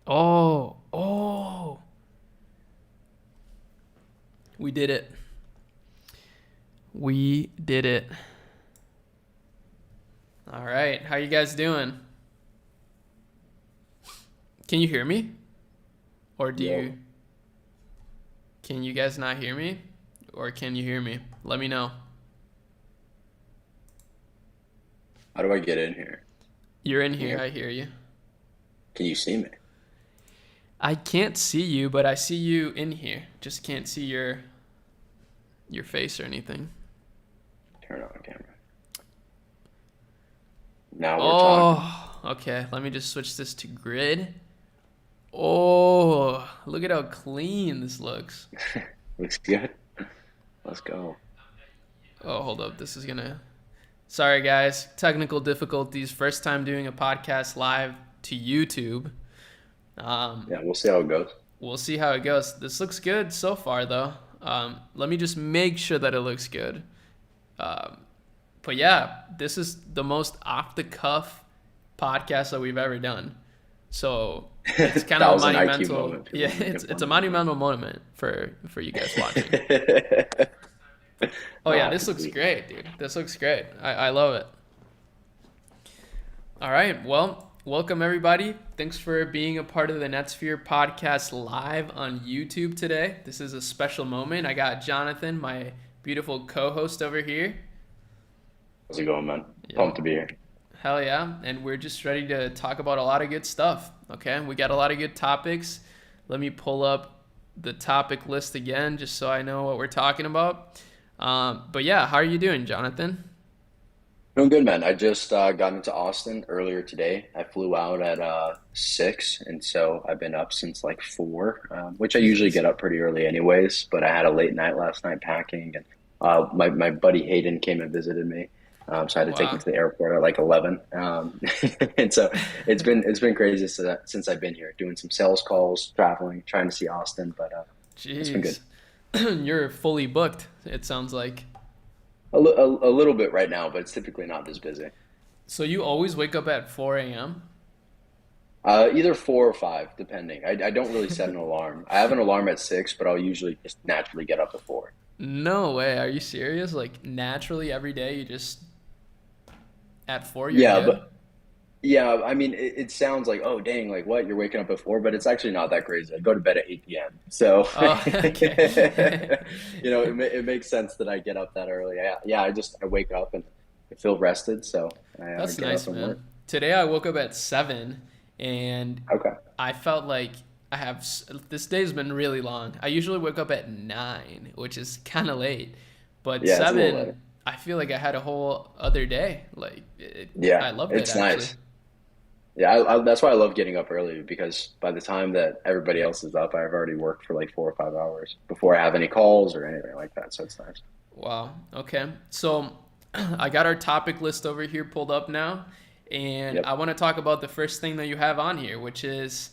Oh, oh, we did it. We did it. All right. How you guys doing? Can you hear me? Or Yo, can you guys not hear me? Or can you hear me? Let me know. how do I get in here? You're in Can you here. hear I me? hear you. Can you see me? I can't see you, but I see you in here. Just can't see your face or anything. Turn on camera. Now we're talking. Oh, okay. Let me just switch this to grid. Oh, look at how clean this looks. Looks good. Let's go. Oh, hold up. This is gonna. Sorry, guys. Technical difficulties. First time doing a podcast live to YouTube. Um, Yeah, we'll see how it goes. we'll see how it goes. This looks good so far, though. Let me just make sure that it looks good. Um, but yeah, this is the most off the cuff podcast that we've ever done. So it's kind of That a was an IQ monumental. moment. Yeah, People making it's a fun of me. monumental moment for you guys watching. Oh yeah, Nah, this looks completely. great, dude. This looks great. I love it. All right, well, welcome everybody. Thanks for being a part of the Netsphere podcast live on YouTube today. This is a special moment. I got Jonathan, my beautiful co-host over here. How's it going, man? Yep. Pumped to be here. Hell yeah. And we're just ready to talk about a lot of good stuff. Okay. We got a lot of good topics. Let me pull up the topic list again just so I know what we're talking about. But yeah, how are you doing, Jonathan? Doing good, man. I just got into Austin earlier today. I flew out at 6, and so I've been up since like 4, which I usually Jesus. get up pretty early anyways. But I had a late night last night packing, and my buddy Hayden came and visited me, so I had to take him Wow. to the airport at like 11. And so it's been crazy since I've been here, doing some sales calls, traveling, trying to see Austin, but it's been good. Jeez. You're fully booked, it sounds like. A little bit right now, but it's typically not this busy. So you always wake up at 4 a.m.? Either 4 or 5, depending. I don't really set an alarm. I have an alarm at 6, but I'll usually just naturally get up at 4. No way. Are you serious? Like naturally every day you just at 4 you're Yeah, good? but yeah, I mean, it sounds like, oh, dang, like what? You're waking up at 4, but it's actually not that crazy. I go to bed at 8 p.m. So, Oh, okay. it makes sense that I get up that early. Yeah, I wake up and I feel rested, so I That's get up nice, and work. man. Today I woke up at 7 and Okay. I felt like this day's been really long. I usually wake up at 9, which is kind of late. But Yeah, it's a little 7, later. I feel like I had a whole other day. Like Yeah, I loved it it's actually. nice. Yeah, that's why I love getting up early because by the time that everybody else is up, I've already worked for like 4 or 5 hours before I have any calls or anything like that. So it's nice. Wow. Okay. So I got our topic list over here pulled up now, and Yep. I want to talk about the first thing that you have on here, which is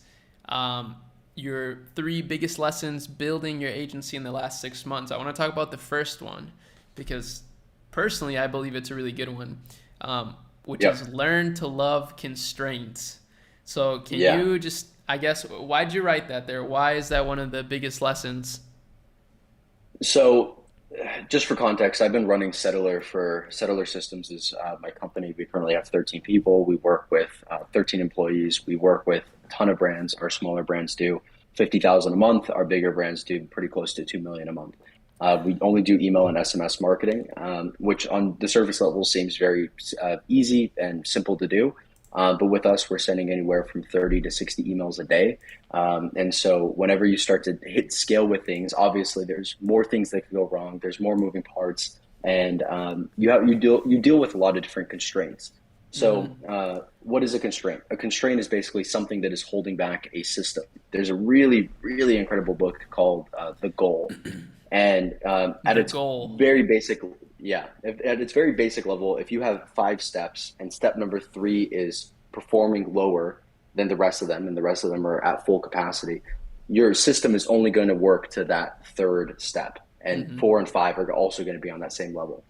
um, your three biggest lessons building your agency in the last 6 months. I want to talk about the first one because personally, I believe it's a really good one, which is Yep. learn to love constraints. So, can Yeah. you just, I guess, why'd you write that there? Why is that one of the biggest lessons? So just for context, I've been running Settler Systems is my company. We currently have 13 people. We work with 13 employees. We work with a ton of brands. Our smaller brands do 50,000 a month. Our bigger brands do pretty close to 2 million a month. We only do email and SMS marketing, which on the surface level seems very easy and simple to do. But with us, we're sending anywhere from 30 to 60 emails a day. And so whenever you start to hit scale with things, obviously there's more things that can go wrong. There's more moving parts, and you deal with a lot of different constraints. So, Mm-hmm. what is a constraint? A constraint is basically something that is holding back a system. There's a really, really incredible book called The Goal, and at The its goal. very basic, yeah, at its very basic level, if you have 5 steps and step number 3 is performing lower than the rest of them, and the rest of them are at full capacity, your system is only going to work to that third step. And Mm-hmm. 4 and 5 are also going to be on that same level.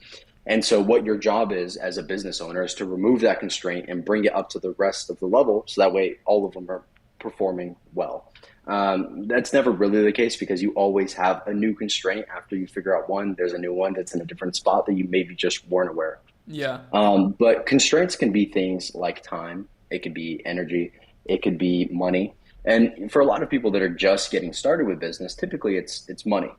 And so, what your job is as a business owner is to remove that constraint and bring it up to the rest of the level. So that way, all of them are performing well. That's never really the case because you always have a new constraint after you figure out one. There's a new one that's in a different spot that you maybe just weren't aware Yeah. of. But constraints can be things like time, it could be energy, it could be money. And for a lot of people that are just getting started with business, typically it's money.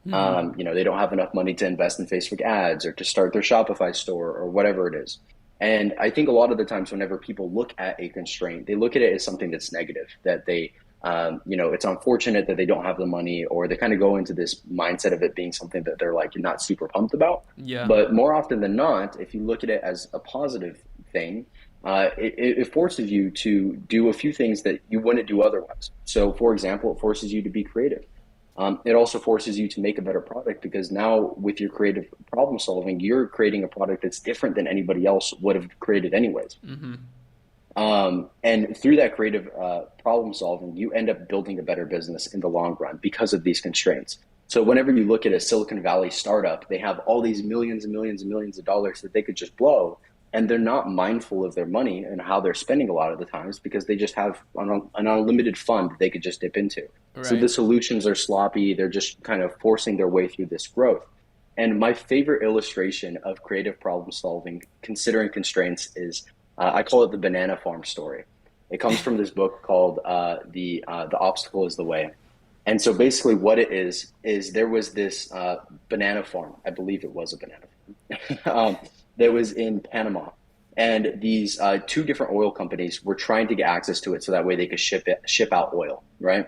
Hmm. They don't have enough money to invest in Facebook ads or to start their Shopify store or whatever it is. And I think a lot of the times, whenever people look at a constraint, they look at it as something that's negative, that it's unfortunate that they don't have the money, or they kind of go into this mindset of it being something that they're like not super pumped about. Yeah. But more often than not, if you look at it as a positive thing, it forces you to do a few things that you wouldn't do otherwise. So, for example, it forces you to be creative. It also forces you to make a better product because now with your creative problem solving, you're creating a product that's different than anybody else would have created anyways. Hmm. And through that creative problem solving, you end up building a better business in the long run because of these constraints. So whenever you look at a Silicon Valley startup, they have all these millions and millions and millions of dollars that they could just blow, and they're not mindful of their money and how they're spending a lot of the times because they just have an unlimited fund that they could just dip into. So the Right. solutions are sloppy. They're just kind of forcing their way through this growth. And my favorite illustration of creative problem solving, considering constraints, is I call it the banana farm story. It comes from this book called the Obstacle is the Way. And so basically, what it is there was this banana farm. I believe it was a banana farm that was in Panama, and these two different oil companies were trying to get access to it so that way they could ship out oil, right?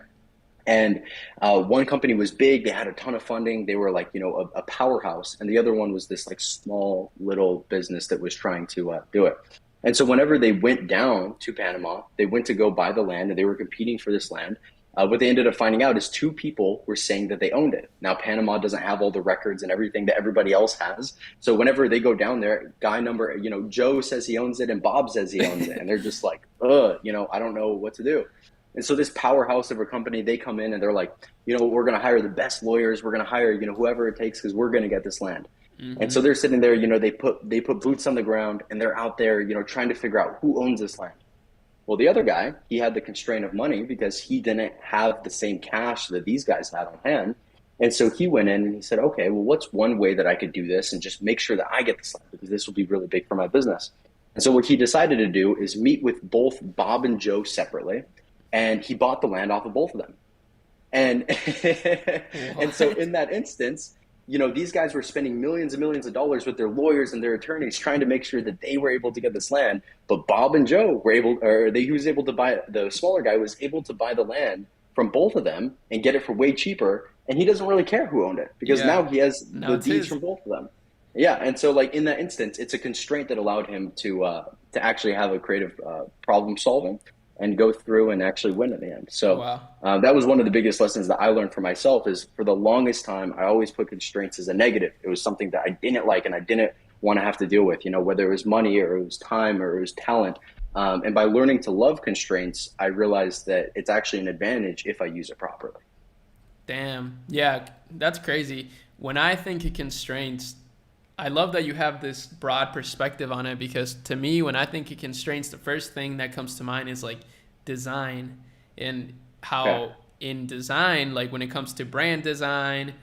And one company was big; they had a ton of funding. They were like, a powerhouse, and the other one was this like small little business that was trying to do it. And so, whenever they went down to Panama, they went to go buy the land, and they were competing for this land. What they ended up finding out is two people were saying that they owned it. Now, Panama doesn't have all the records and everything that everybody else has. So whenever they go down there, guy number, Joe says he owns it and Bob says he owns it. And they're just like, I don't know what to do. And so this powerhouse of a company, they come in and they're like, we're going to hire the best lawyers. We're going to hire, whoever it takes because we're going to get this land. And so Hmm. they're sitting there, they put boots on the ground and they're out there, trying to figure out who owns this land. Well, the other guy, he had the constraint of money because he didn't have the same cash that these guys had on hand. And so he went in and he said, okay, well, what's one way that I could do this and just make sure that I get this land because this will be really big for my business. And so what he decided to do is meet with both Bob and Joe separately, and he bought the land off of both of them. And and so What? in that instance, these guys were spending millions and millions of dollars with their lawyers and their attorneys trying to make sure that they were able to get this land. But Bob and Joe were able, or he was able to buy, the smaller guy was able to buy the land from both of them and get it for way cheaper. And he doesn't really care who owned it because now Yeah. he has Now the it's deeds his. from both of them. Yeah, and so like in that instance, it's a constraint that allowed him to actually have a creative problem solving and go through and actually win at the end. So Wow. that was one of the biggest lessons that I learned for myself. Is for the longest time I always put constraints as a negative. It was something that I didn't like and I didn't want to have to deal with. Whether it was money or it was time or it was talent. And by learning to love constraints, I realized that it's actually an advantage if I use it properly. Damn. Yeah, that's crazy. When I think of constraints, I love that you have this broad perspective on it because to me, when I think of constraints, the first thing that comes to mind is like design and Okay. how in design, like when it comes to brand design,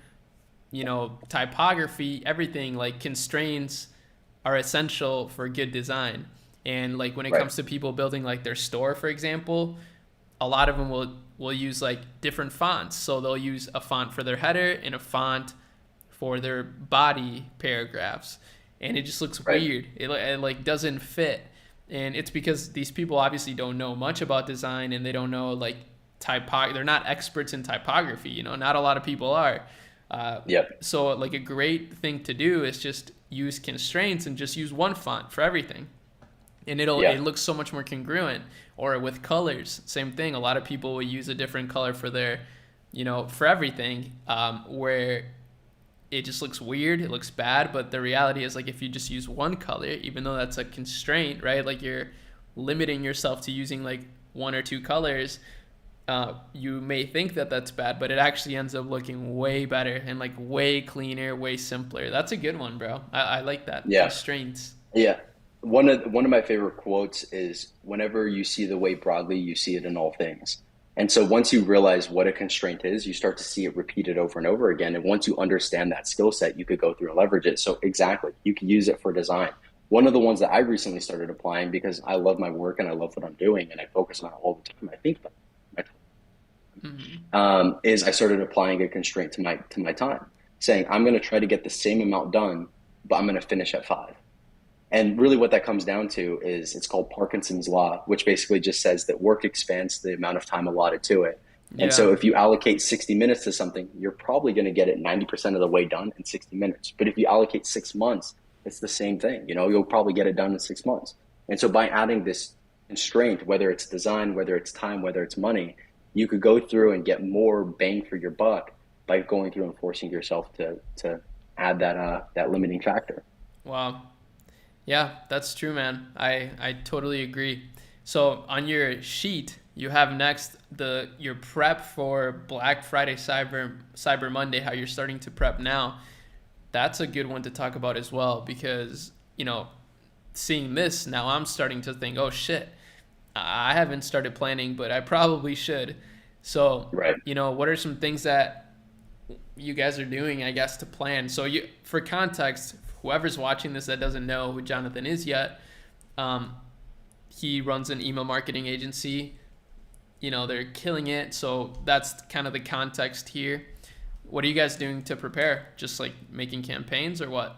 typography, everything, like constraints are essential for good design. And like when it Right. comes to people building like their store, for example, a lot of them will use like different fonts. So they'll use a font for their header and a font for their body paragraphs, and it just looks Right. weird. It like doesn't fit, and it's because these people obviously don't know much about design and they don't know like They're not experts in typography. Not a lot of people are. Uh, Yep. so like a great thing to do is just use constraints and just use one font for everything, and it Yeah. looks so much more congruent. Or with colors, same thing. A lot of people will use a different color for their, for everything, where it just looks weird, it looks bad. But the reality is, like, if you just use one color, even though that's a constraint, right? Like, you're limiting yourself to using like one or two colors. You may think that that's bad, but it actually ends up looking way better and like way cleaner, way simpler. That's a good one, bro. I like that. Yeah. Constraints. Yeah. one of my favorite quotes is whenever you see the way broadly, you see it in all things. And so once you realize what a constraint is, you start to see it repeated over and over again. And once you understand that skill set, you could go through and leverage it. So exactly, you can use it for design. One of the ones that I recently started applying because I love my work and I love what I'm doing and I focus on it all the time. I think about it, Hmm. is I started applying a constraint to my time, saying I'm going to try to get the same amount done, but I'm going to finish at 5. And really, what that comes down to is it's called Parkinson's Law, which basically just says that work expands the amount of time allotted to it. And Yeah. so, if you allocate 60 minutes to something, you're probably going to get it 90% of the way done in 60 minutes. But if you allocate 6 months, it's the same thing. You'll probably get it done in 6 months. And so, by adding this constraint, whether it's design, whether it's time, whether it's money, you could go through and get more bang for your buck by going through and forcing yourself to add that limiting factor. Wow. Yeah, that's true, man. I totally agree. So on your sheet, you have next the your prep for Black Friday, Cyber Monday, how you're starting to prep now. That's a good one to talk about as well because, seeing this now I'm starting to think, "Oh shit. I haven't started planning, but I probably should." So, Right. what are some things that you guys are doing, I guess, to plan? So, for context, whoever's watching this that doesn't know who Jonathan is yet, um, he runs an email marketing agency. They're killing it. So that's kind of the context here. What are you guys doing to prepare? Just like making campaigns or what?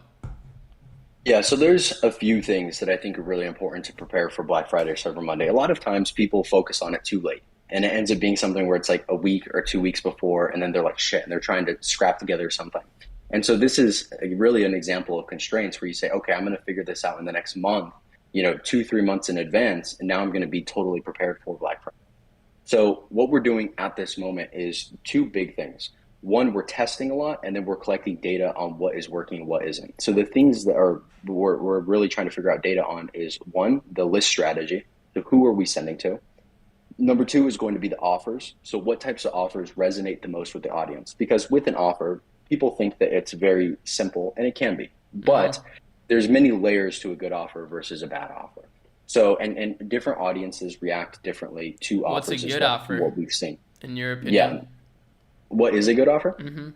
Yeah, so there's a few things that I think are really important to prepare for Black Friday or Cyber Monday. A lot of times people focus on it too late, and it ends up being something where it's like a week or 2 weeks before, and then they're like, shit, and they're trying to scrap together something. And so this is really an example of constraints where you say, okay, I'm going to figure this out in the next month, 2, 3 months in advance, and now I'm going to be totally prepared for Black Friday. So what we're doing at this moment is two big things. One, we're testing a lot, and then we're collecting data on what is working and what isn't. So the things that we're really trying to figure out data on is one, the list strategy. So who are we sending to? Number two is going to be the offers. So what types of offers resonate the most with the audience? Because with an offer, people think that it's very simple, and it can be, Mm-hmm. but there's many layers to a good offer versus a bad offer. So and different audiences react differently to What's a offers as good well, from offer, what we've seen. in your Yeah. opinion? What is a good offer? Mm-hmm.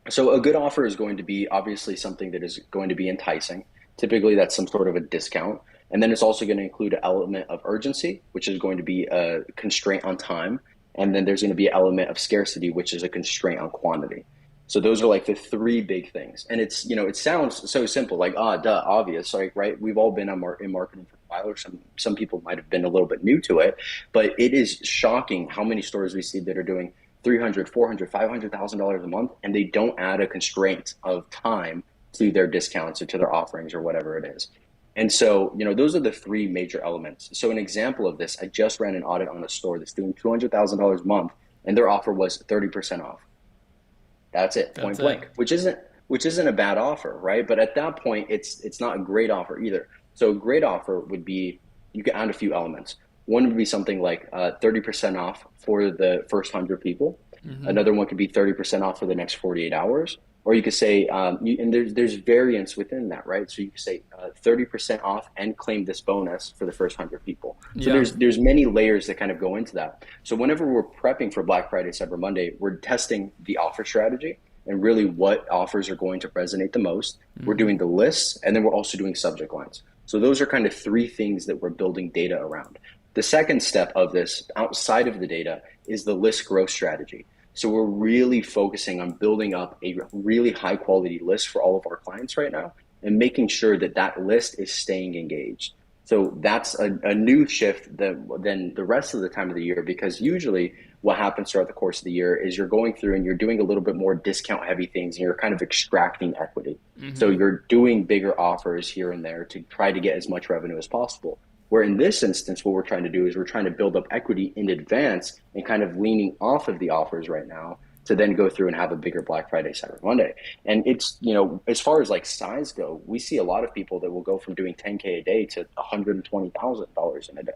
So a good offer is going to be obviously something that is going to be enticing. Typically, that's some sort of a discount. And then it's also going to include an element of urgency, which is going to be a constraint on time. And then there's going to be an element of scarcity, which is a constraint on quantity. So those are like the three big things. And it sounds so simple, like, duh, obvious. Like, right, we've all been in marketing for a while, or some people might have been a little bit new to it, but it is shocking how many stores we see that are doing 300, 400, $500,000 a month, and they don't add a constraint of time to their discounts or to their offerings or whatever it is. And so, those are the three major elements. So an example of this, I just ran an audit on a store that's doing $200,000 a month, and their offer was 30% off. That's it, That's point it. blank, which isn't a bad offer, right? But at that point, it's not a great offer either. So a great offer would be you can add a few elements. One would be something like 30% off for the first 100 people. Mm-hmm. Another one could be 30% off for the next 48 hours. Or you could say, and there's variance within that, right? So you could say 30% off and claim this bonus for the first 100 people. So Yeah. there's many layers that kind of go into that. So whenever we're prepping for Black Friday, Cyber Monday, we're testing the offer strategy and really what offers are going to resonate the most. We're Mm-hmm. doing the lists, and then we're also doing subject lines. So those are kind of three things that we're building data around. The second step of this, outside of the data, is the list growth strategy. So we're really focusing on building up a really high quality list for all of our clients right now and making sure that that list is staying engaged. So that's a new shift than the rest of the time of the year, because usually what happens throughout the course of the year is you're going through and you're doing a little bit more discount heavy things and you're kind of extracting equity. So Mm-hmm. you're doing bigger offers here and there to try to get as much revenue as possible. Where in this instance, what we're trying to do is we're trying to build up equity in advance and kind of leaning off of the offers right now to then go through and have a bigger Black Friday, Cyber Monday. And it's, as far as like size go, we see a lot of people that will go from doing 10K a day to $120,000 in a day.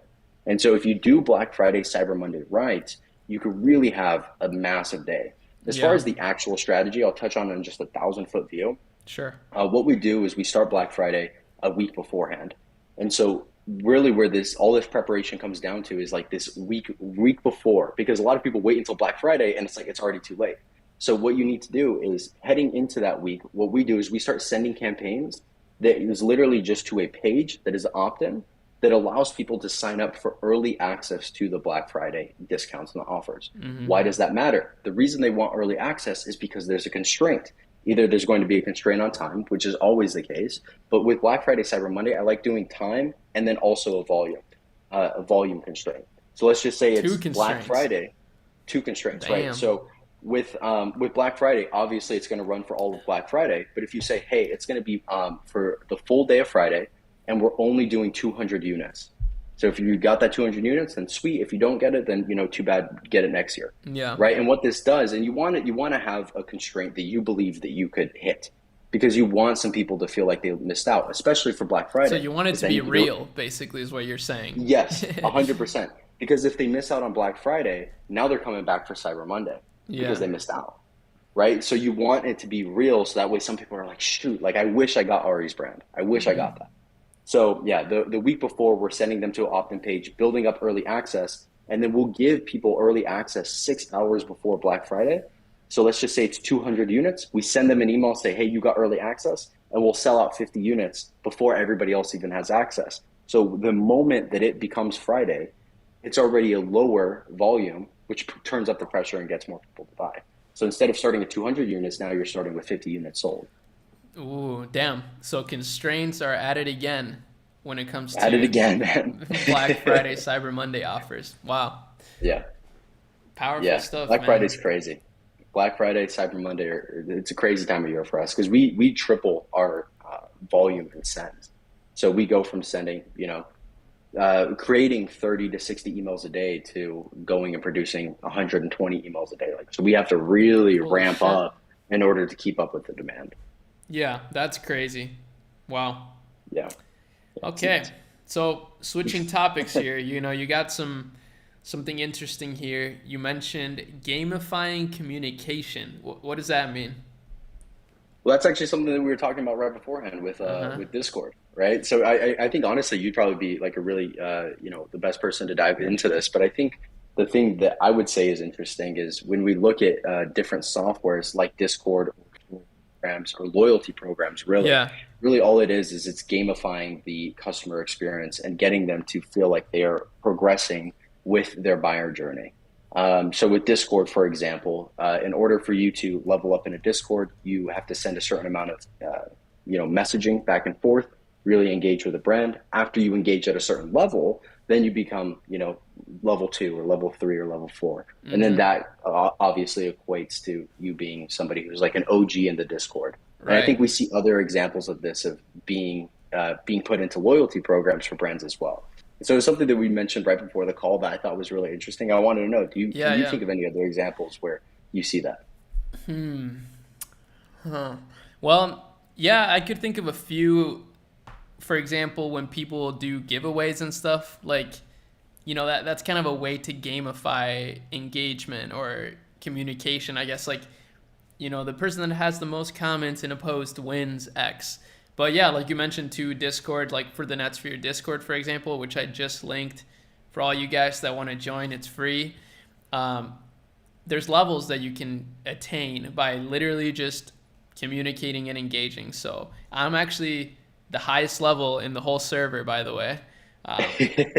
And so if you do Black Friday, Cyber Monday right, you could really have a massive day. As far Yeah. as the actual strategy, I'll touch on in just a 1,000 foot view. Sure. What we do is we start Black Friday a week beforehand. And so really where this all this preparation comes down to is like this week before, because a lot of people wait until Black Friday and it's like it's already too late. So what you need to do is heading into that week, what we do is we start sending campaigns that is literally just to a page that is opt-in that allows people to sign up for early access to the Black Friday discounts and the offers. Mm-hmm. Why does that matter? The reason they want early access is because there's a constraint. Either there's going to be a constraint on time, which is always the case, but with Black Friday, Cyber Monday, I like doing time and then also a volume constraint. So let's just say Two it's Black constraints. Friday, two constraints, right? Damn. So with Black Friday, obviously it's going to run for all of Black Friday. But if you say, hey, it's going to be for the full day of Friday, and we're only doing 200 units. So if you got that 200 units, then sweet. If you don't get it, then too bad. Get it next year, Yeah. right? And what this does, and you want to have a constraint that you believe that you could hit, because you want some people to feel like they missed out, especially for Black So Friday. you want it 'Cause to then be you can do it. real, basically, is what you're saying. Yes, 100%. Because if they miss out on Black Friday, now they're coming back for Cyber Monday because Yeah. they missed out, right? So you want it to be real, so that way some people are like, shoot, like I wish I got Ari's brand. I wish I got Mm-hmm. that. So yeah, the week before we're sending them to an opt-in page, building up early access, and then we'll give people early access 6 hours before Black Friday. So let's just say it's 200 units. We send them an email, say, hey, you got early access, and we'll sell out 50 units before everybody else even has access. So the moment that it becomes Friday, it's already a lower volume, which turns up the pressure and gets more people to buy. So instead of starting at 200 units, now you're starting with 50 units sold. Ooh, damn. So constraints are added again when it comes At it to again, man. Black Friday, Cyber Monday offers. Wow. Yeah. Powerful Yeah, stuff, Black man. Friday's crazy. Black Friday, Cyber Monday, it's a crazy time of year for us because we triple our volume in sends. So we go from sending, creating 30 to 60 emails a day to going and producing 120 emails a day. Like, so we have to really Holy ramp shit. up in order to keep up with the demand. Yeah, that's crazy. Wow. Yeah. Okay. So switching topics here, you got something interesting here. You mentioned gamifying communication. What does that mean? Well, that's actually something that we were talking about right beforehand Uh-huh. with Discord, right? So I think honestly, you'd probably be like a really the best person to dive into this. But I think the thing that I would say is interesting is when we look at different softwares like Discord or programs or loyalty programs, Yeah. really all it is it's gamifying the customer experience and getting them to feel like they are progressing with their buyer journey. So with Discord, for example, in order for you to level up in a Discord, you have to send a certain amount of messaging back and forth, really engage with the brand. After you engage at a certain level, then you become level two or level three or level four, and then Mm-hmm. that obviously equates to you being somebody who's like an OG in the Discord. And I Right. think we see other examples of this of being put into loyalty programs for brands as well. So it's something that we mentioned right before the call that I thought was really interesting. I wanted to know, can Yeah, you yeah. think of any other examples where you see that? Huh. Well, yeah, I could think of a few. For example, when people do giveaways and stuff, like, that's kind of a way to gamify engagement or communication, I guess. Like, the person that has the most comments in a post wins X. But yeah, like you mentioned too, Discord, like for the Netsphere Discord, for example, which I just linked for all you guys that want to join, it's free. Um, there's levels that you can attain by literally just communicating and engaging. So I'm actually the highest level in the whole server, by the way,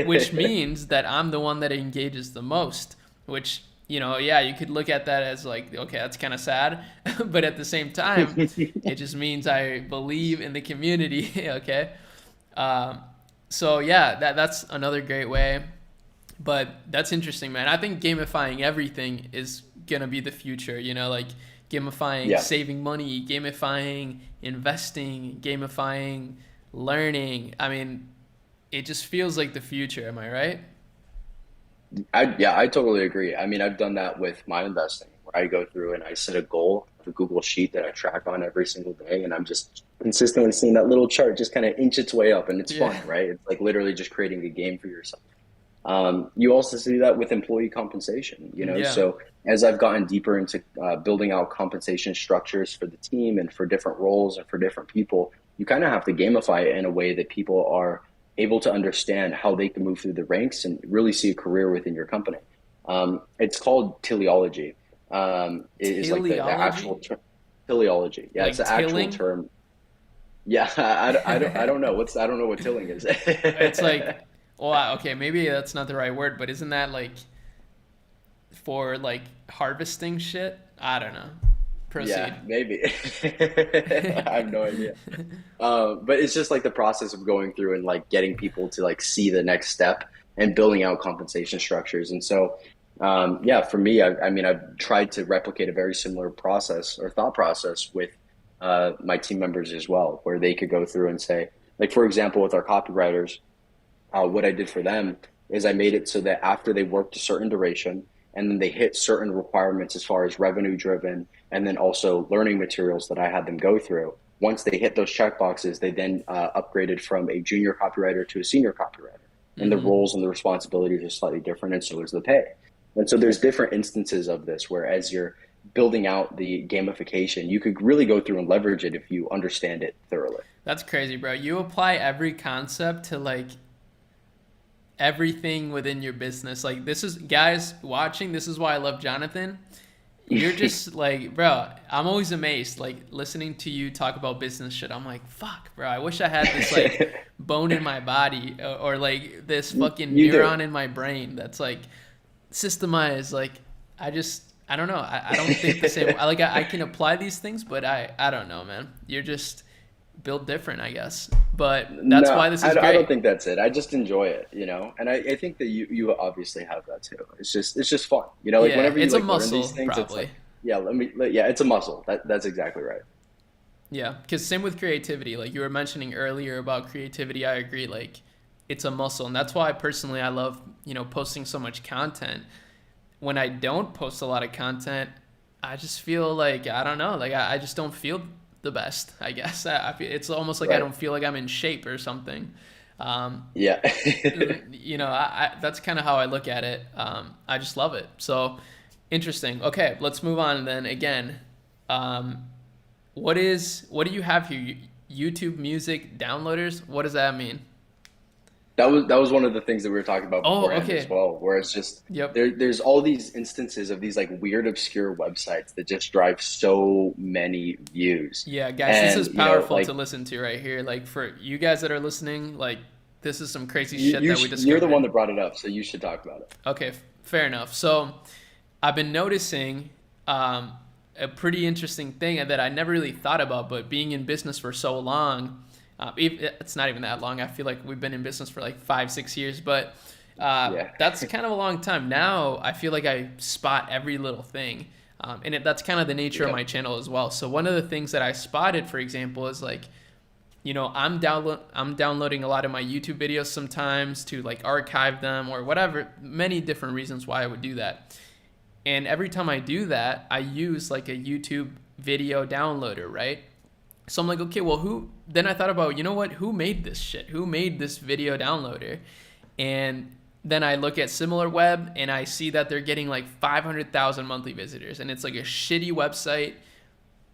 which means that I'm the one that engages the most, which, yeah, you could look at that as like, okay, that's kind of sad. But at the same time, it just means I believe in the community. Okay. Um, so yeah, that's another great way. But that's interesting, man. I think gamifying everything is gonna be the future. Like gamifying Yeah, saving money, gamifying investing, gamifying learning. I mean, it just feels like the future. Am I right? I totally agree. I mean, I've done that with my investing, where I go through and I set a goal, the Google Sheet that I track on every single day, and I'm just consistently seeing that little chart just kind of inch its way up, and it's Yeah. fun, right? It's like literally just creating a game for yourself. You also see that with employee compensation, Yeah. So as I've gotten deeper into building out compensation structures for the team and for different roles and for different people, you kind of have to gamify it in a way that people are able to understand how they can move through the ranks and really see a career within your company. It's called teleology. It is like the Teleology? actual term, teleology. Yeah, it's Like the actual tilling? term. Yeah, I don't know I don't know what tilling is. It's like, well, okay, maybe that's not the right word, but isn't that like for like harvesting shit? I don't know. Yeah, Proceed. maybe. I have no idea. But it's just like the process of going through and like getting people to like see the next step and building out compensation structures. And so, yeah, for me, I mean, I've tried to replicate a very similar process or thought process with my team members as well, where they could go through and say, like, for example, with our copywriters, what I did for them is I made it so that after they worked a certain duration and then they hit certain requirements as far as revenue driven and then also learning materials that I had them go through. Once they hit those check boxes, they then upgraded from a junior copywriter to a senior copywriter. And the Mm-hmm. roles and the responsibilities are slightly different, and so is the pay. And so there's different instances of this where as you're building out the gamification, you could really go through and leverage it if you understand it thoroughly. That's crazy, bro. You apply every concept to like everything within your business. Like this is guys watching, this is why I love Jonathan. You're just like, bro, I'm always amazed like listening to you talk about business shit. I'm like, fuck, bro, I wish I had this like bone in my body or like this fucking You do. neuron in my brain that's like systemized. Like I don't know. I don't think the same. I can apply these things, but I don't know, man. You're just built different, I guess. But that's No, why this is I don't great. think that's it. I just enjoy it, you know, and I think that you obviously have that too. It's just fun, you know. Like Yeah, whenever you it's a like learn these muscle, things, it's probably. like, yeah, yeah, it's a muscle. That's exactly right. Yeah, because same with creativity. Like you were mentioning earlier about creativity, I agree. Like it's a muscle, and that's why personally I love posting so much content. When I don't post a lot of content, I just feel like I don't know. Like I just don't feel the best. I guess I feel, it's almost like I Right. don't feel like I'm in shape or something. Um, Yeah. that's kind of how I look at it. I just love it. So interesting. Okay, let's move on then. Again, um, what do you have here? YouTube Music downloaders? What does that mean? That was one of the things that we were talking about Oh, beforehand as okay. well, where it's just Yep. there's all these instances of these like weird obscure websites that just drive so many views. Yeah, guys, this is And powerful to like listen to right here. Like for you guys that are listening, like this is some crazy shit that we you're the one discovered. that brought it up, so you should talk about it. Okay, fair enough. So I've been noticing a pretty interesting thing that I never really thought about, but being in business for so long, it's not even that long. I feel like we've been in business for like 5, 6 years, but Yeah. that's kind of a long time. Now I feel like I spot every little thing. That's kind of the nature of Yeah. my channel as well. So one of the things that I spotted, for example, is like I'm downloading a lot of my YouTube videos sometimes to like archive them or whatever, many different reasons why I would do that. And every time I do that, I use like a YouTube video downloader, right? So I'm like, okay, well, then I thought about, you know what? Who made this shit? Who made this video downloader? And then I look at SimilarWeb and I see that they're getting like 500,000 monthly visitors. And it's like a shitty website,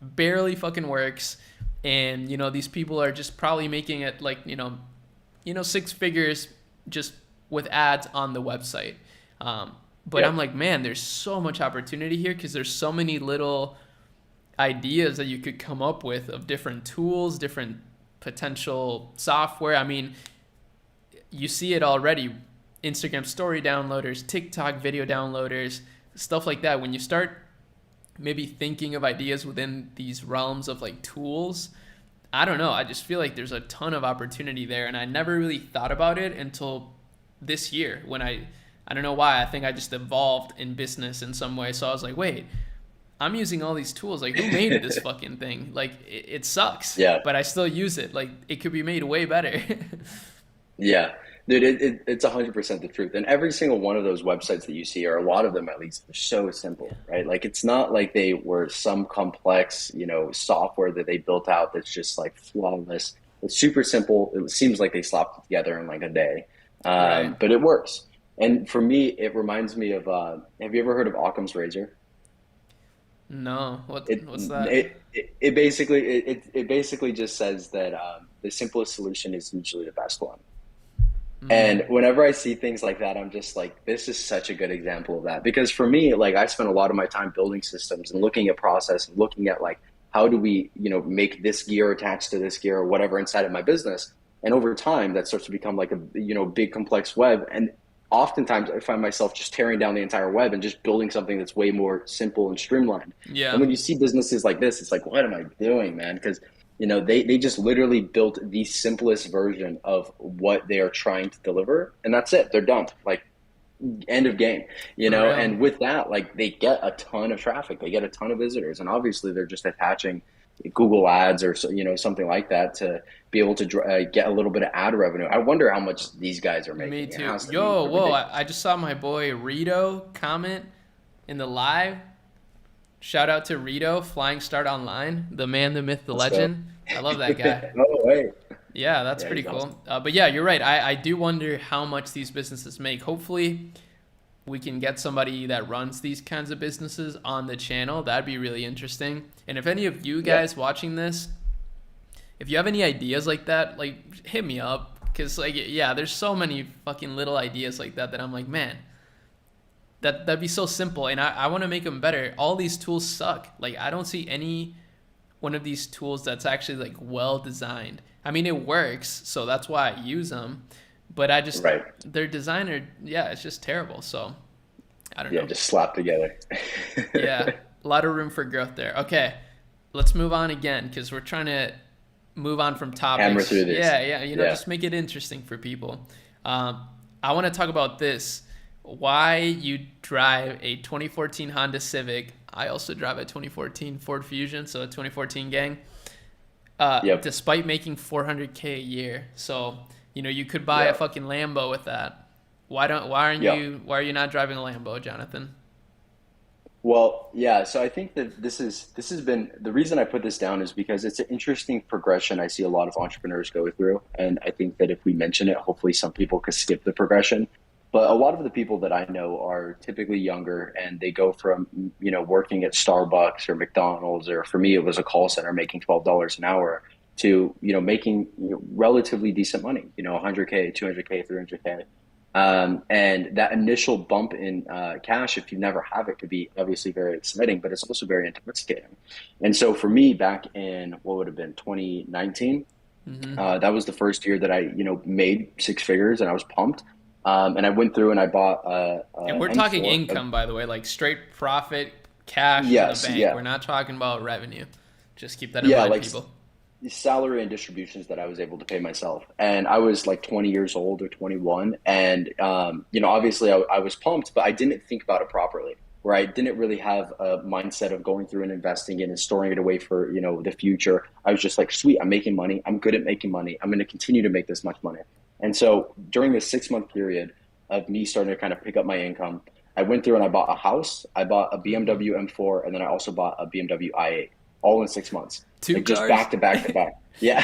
barely fucking works. And, these people are just probably making it like, 6 figures just with ads on the website. But Yeah. I'm like, man, there's so much opportunity here because there's so many little ideas that you could come up with of different tools, different potential software. I mean, you see it already. Instagram story downloaders, TikTok video downloaders, stuff like that. When you start maybe thinking of ideas within these realms of like tools, I don't know. I just feel like there's a ton of opportunity there. And I never really thought about it until this year when I don't know why. I think I just evolved in business in some way. So I was like, wait, I'm using all these tools. Like, who made this fucking thing? Like, it sucks, Yeah. but I still use it. Like, it could be made way better. Yeah. Dude, it's 100% the truth. And every single one of those websites that you see, or a lot of them at least, are so simple, right? Like it's not like they were some complex, software that they built out that's just like flawless. It's super simple. It seems like they slapped it together in like a day. Right. But it works. And for me, it reminds me of have you ever heard of Occam's razor? No. It What's that? it basically just says that the simplest solution is usually the best one. And whenever I see things like that, I'm just like, this is such a good example of that. Because for me, like I spent a lot of my time building systems and looking at process and looking at like how do we, make this gear attached to this gear or whatever inside of my business. And over time, that starts to become like a big complex web. And oftentimes, I find myself just tearing down the entire web and just building something that's way more simple and streamlined. And Yeah, when you see businesses like this, it's like, what am I doing, man? Because they just literally built the simplest version of what they are trying to deliver, and that's it. They're done. Like end of game, for real. and with that, like they get a ton of traffic, they get a ton of visitors, and obviously they're just attaching Google ads or something like that to be able to get a little bit of ad revenue. I wonder how much these guys are Me making. It too. has to be Yo, whoa! I ridiculous. just saw my boy Rito comment in the live. Shout out to Rito, Flying Start Online, the man, the myth, the Let's go. legend. I love that guy. No way. Yeah, that's Yeah, pretty he's awesome. cool. But yeah, you're right. I do wonder how much these businesses make. Hopefully, we can get somebody that runs these kinds of businesses on the channel. That'd be really interesting. And if any of you Yeah. guys watching this, if you have any ideas like that, like hit me up. Cause like yeah, there's so many fucking little ideas like that I'm like, man, that'd be so simple, and I want to make them better. All these tools suck. Like I don't see any one of these tools that's actually like well designed. I mean, it works, so that's why I use them. But I just Right. their designer, yeah, it's just terrible. So I don't Yeah, know. just slap together. Yeah, a lot of room for growth there. Okay, let's move on again because we're trying to move on from Hammer topics. through this. Yeah, yeah, Yeah. just make it interesting for people. I want to talk about this. Why you drive a 2014 Honda Civic. I also drive a 2014 Ford Fusion, so a 2014 gang. Yep. Despite making 400K a year, so you could buy a Yep. fucking Lambo with that. Yep. Why are you not driving a Lambo, Jonathan? Well, yeah, so I think that this has been the reason I put this down is because it's an interesting progression I see a lot of entrepreneurs go through. And I think that if we mention it, hopefully some people could skip the progression. But a lot of the people that I know are typically younger and they go from, working at Starbucks or McDonald's, or for me, it was a call center making $12 an hour to, making relatively decent money, 100K, 200K, 300K. And that initial bump in cash, if you never have it, could be obviously very exciting, but it's also very intoxicating. And so for me, back in what would have been 2019, Hmm. that was the first year that I, made six figures, and I was pumped. And I went through and I bought And we're talking M4. income, by the way, like straight profit, cash in the Yes, bank. yeah, We're not talking about revenue. Just keep that in yeah, mind, like people. salary and distributions that I was able to pay myself. And I was like 20 years old or 21. And, obviously I was pumped, but I didn't think about it properly, where I didn't really have a mindset of going through and investing in and storing it away for, the future. I was just like, sweet, I'm making money. I'm good at making money. I'm going to continue to make this much money. And so during this 6 month period of me starting to kind of pick up my income, I went through and I bought a house, I bought a Hmm. BMW M4, and then I also bought a BMW i8, all in 6 months, Two like just cars? back to back to back. Yeah,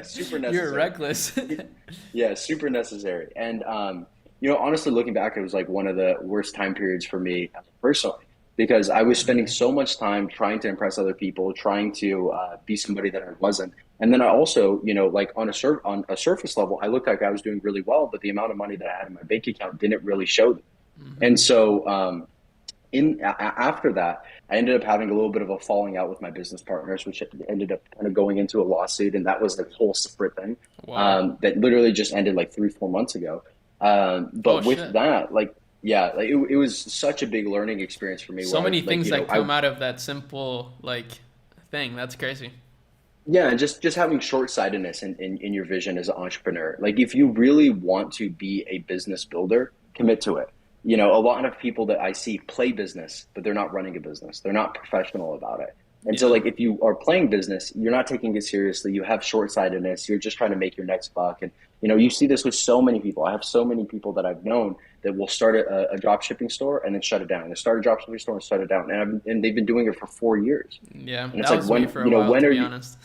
super You're necessary. reckless. Yeah, super necessary. And honestly, looking back, it was like one of the worst time periods for me personally because I was spending Hmm. so much time trying to impress other people, trying to be somebody that I wasn't. And then I also, like on a surface level, I looked like I was doing really well, but the amount of money that I had in my bank account didn't really show. And Hmm. so after that, I ended up having a little bit of a falling out with my business partners, which ended up kind of going into a lawsuit, and that was a whole separate thing Wow. that literally just ended like 3 4 months ago. Oh But with shit. that, like yeah, like it was such a big learning experience for me So where I many like things that I come out of that simple like thing. That's crazy. yeah, and just having short-sightedness in your vision as an entrepreneur. Like if you really want to be a business builder, commit to it. A lot of people that I see play business, but they're not running a business. They're not professional about it. And so Yeah. like if you are playing business, you're not taking it seriously. You have short-sightedness. You're just trying to make your next buck. And you see this with so many people. I have so many people that I've known that will start a drop shipping store and then shut it down. They start a drop shipping store and shut it down. And they've been doing it for 4 years. Yeah. And it's That like was me for a while, when to are be you honest.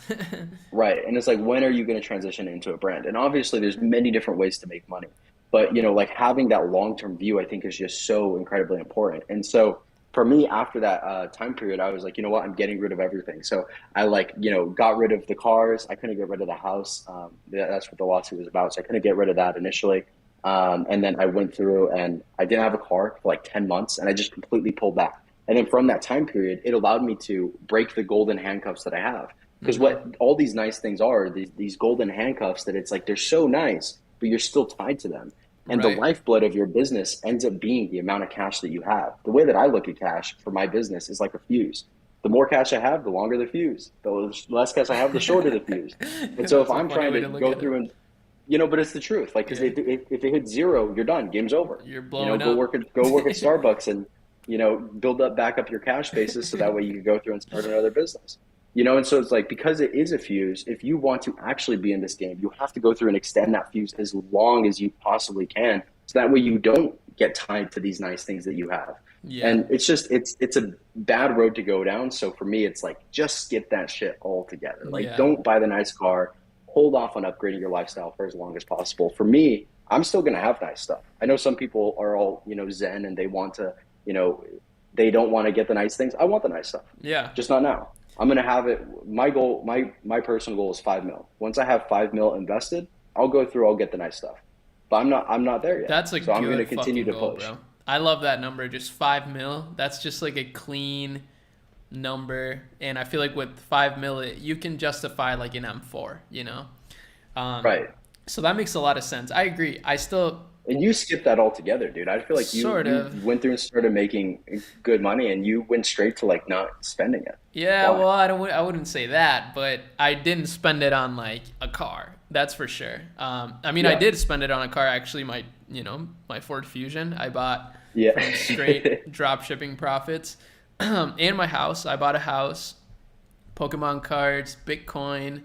right? And it's like when are you going to transition into a brand? And obviously, there's many different ways to make money, but like having that long term view, I think is just so incredibly important. And so for me, after that time period, I was like, you know what, I'm getting rid of everything. So I like, got rid of the cars. I couldn't get rid of the house. That's what the lawsuit was about. So I couldn't get rid of that initially. And then I went through and I didn't have a car for like 10 months and I just completely pulled back. And then from that time period, it allowed me to break the golden handcuffs that I have. Because what Mm-hmm. all these nice things are, these golden handcuffs that it's like they're so nice, but you're still tied to them. And the Right. lifeblood of your business ends up being the amount of cash that you have. The way that I look at cash for my business is like a fuse. The more cash I have, the longer the fuse. The less cash I have, the shorter the fuse. And so if That's a I'm funny trying way to to look go at it. through and but it's the truth. Like, because Yeah. if it hits zero, you're done. Game's over. You're blowing Go up. work at Starbucks and build up back up your cash basis so that way you can go through and start another business. And so it's like because it is a fuse. If you want to actually be in this game, you have to go through and extend that fuse as long as you possibly can, so that way you don't get tied to these nice things that you have. Yeah. And it's just it's a bad road to go down. So for me, it's like just skip that shit altogether. Like Yeah. don't buy the nice car. Hold off on upgrading your lifestyle for as long as possible. For me, I'm still gonna have nice stuff. I know some people are all zen and they want to you know they don't want to get the nice things. I want the nice stuff, Yeah. just not now. I'm gonna have it. My goal, my personal goal is 5 mil. Once I have 5 mil invested, I'll go through. I'll get the nice stuff, but I'm not there yet. That's a So I'm gonna good continue fucking to goal, push. bro. I love that number. Just 5 mil. That's just like a clean number. And I feel like with 5 mil, you can justify like an M4, you know? Um, Right. so that makes a lot of sense. I agree. I still And you skipped that altogether, dude. I feel like you sort you of. went through and started making good money, and you went straight to like not spending it. Yeah, Why? well, I wouldn't say that, but I didn't spend it on like a car. That's for sure. I mean, I Yeah. did spend it on a car. Actually, my Ford Fusion I bought Yeah. from straight drop shipping profits, and my house. I bought a house, Pokemon cards, Bitcoin.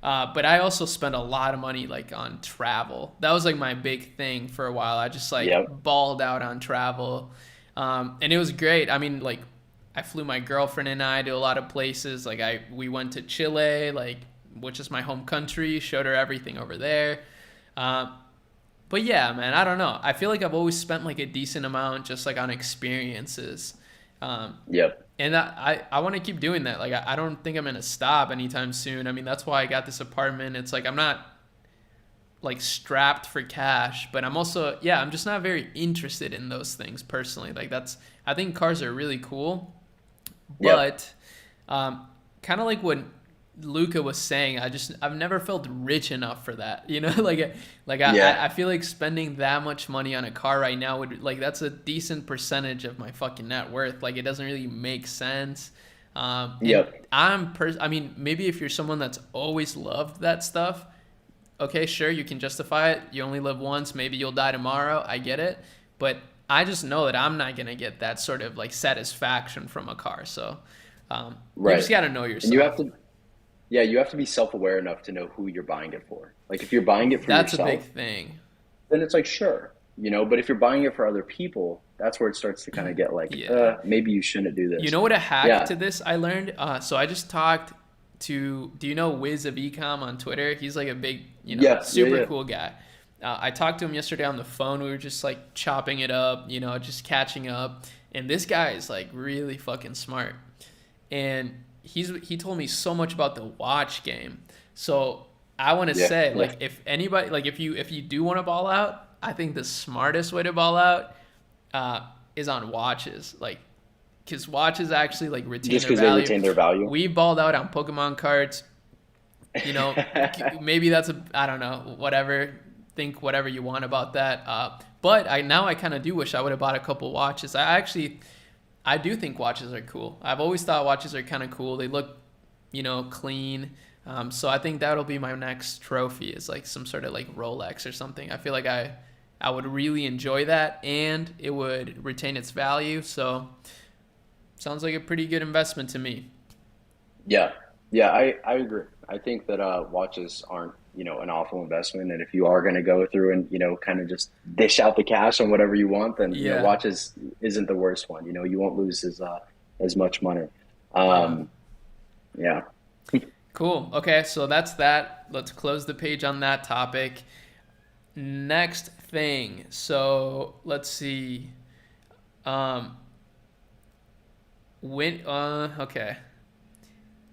But I also spent a lot of money like on travel. That was like my big thing for a while. I just like Yep. balled out on travel, and it was great. I mean, like I flew my girlfriend and I to a lot of places. Like we went to Chile, like which is my home country. Showed her everything over there. Um, but yeah, man, I don't know. I feel like I've always spent like a decent amount just like on experiences. Um, Yep. and I want to keep doing that. Like, I don't think I'm going to stop anytime soon. I mean, that's why I got this apartment. It's like I'm not like strapped for cash, but I'm also, yeah, I'm just not very interested in those things personally. Like, I think cars are really cool, Yep. but kind of like what Luca was saying, I've never felt rich enough for that. Yeah. I feel like spending that much money on a car right now would like that's a decent percentage of my fucking net worth. Like it doesn't really make sense. And Yep. I mean, maybe if you're someone that's always loved that stuff, okay, sure, you can justify it. You only live once. Maybe you'll die tomorrow. I get it. But I just know that I'm not going to get that sort of like satisfaction from a car. So you Right. just got to know And you have yourself. to Yeah, you have to be self-aware enough to know who you're buying it for. Like if you're buying it for That's a big yourself, thing. then it's like sure, but if you're buying it for other people, that's where it starts to kind of get like, Yeah. maybe you shouldn't do You this. know what a hack Yeah. to this I learned? So I just talked to, do you know Wiz of Ecom on Twitter? He's like a big, Yeah, yeah, super yeah. cool guy. I talked to him yesterday on the phone. We were just like chopping it up, just catching up. And this guy is like really fucking smart. And he told me so much about the watch game. So I want to Yeah, say yeah. like if anybody like if you do want to ball out, I think the smartest way to ball out is on watches. Like because watches actually like retain Just their because they value. retain their value. We balled out on Pokemon cards. Maybe that's I don't know, whatever. Think whatever you want about that. But I kind of do wish I would have bought a couple watches. I do think watches are cool. I've always thought watches are kind of cool. They look, clean. So I think that'll be my next trophy is like some sort of like Rolex or something. I feel like I would really enjoy that and it would retain its value. So sounds like a pretty good investment to me. Yeah, yeah, I agree. I think that watches aren't, an awful investment, and if you are going to go through and kind of just dish out the cash on whatever you want, then Yeah. watches isn't the worst one. You won't lose as much money. Yeah. Um, yeah, Cool. Okay, so that's that. Let's close the page on that topic. Next thing. So let's see. Um, When okay.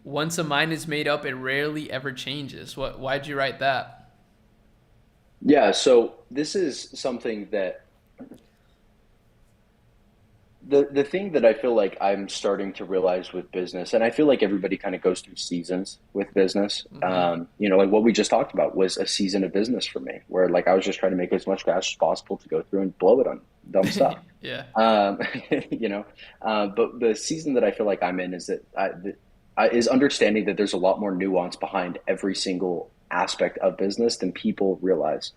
Once a mind is made up, it rarely ever changes. Why'd you write that? Yeah, so this is something that the thing that I feel like I'm starting to realize with business, and I feel like everybody kind of goes through seasons with business. Mm-hmm. Like what we just talked about was a season of business for me, where like I was just trying to make as much cash as possible to go through and blow it on dumb stuff. Yeah. Um, you know, but the season that I feel like I'm in is is understanding that there's a lot more nuance behind every single aspect of business than people realize.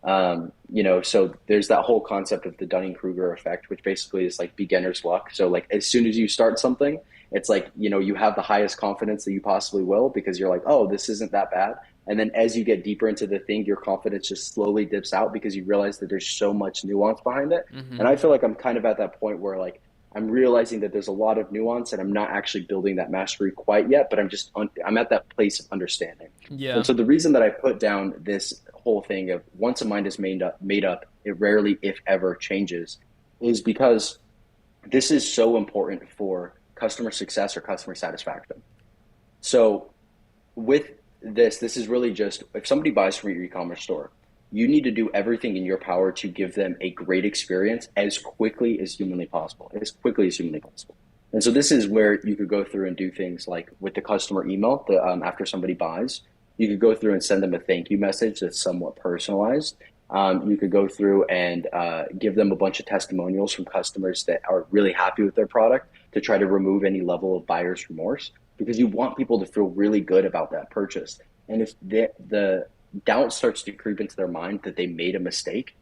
So there's that whole concept of the Dunning-Kruger effect, which basically is like beginner's luck. So like as soon as you start something, it's like, you have the highest confidence that you possibly will because you're like, oh, this isn't that bad. And then as you get deeper into the thing, your confidence just slowly dips out because you realize that there's so much nuance behind it. And I Mm-hmm. feel like I'm kind of at that point where like I'm realizing that there's a lot of nuance and I'm not actually building that mastery quite yet, but I'm at that place of understanding. And Yeah. so the reason that I put down this whole thing of once a mind is made up, it rarely, if ever, changes, is because this is so important for customer success or customer satisfaction. So with this is really just if somebody buys from your e-commerce store, you need to do everything in your power to give them a great experience as quickly as humanly possible, as quickly as humanly possible. And so this is where you could go through and do things like with the customer email, after somebody buys, you could go through and send them a thank you message that's somewhat personalized. You could go through and give them a bunch of testimonials from customers that are really happy with their product to try to remove any level of buyer's remorse because you want people to feel really good about that purchase. And if the doubt starts to creep into their mind that they made a mistake,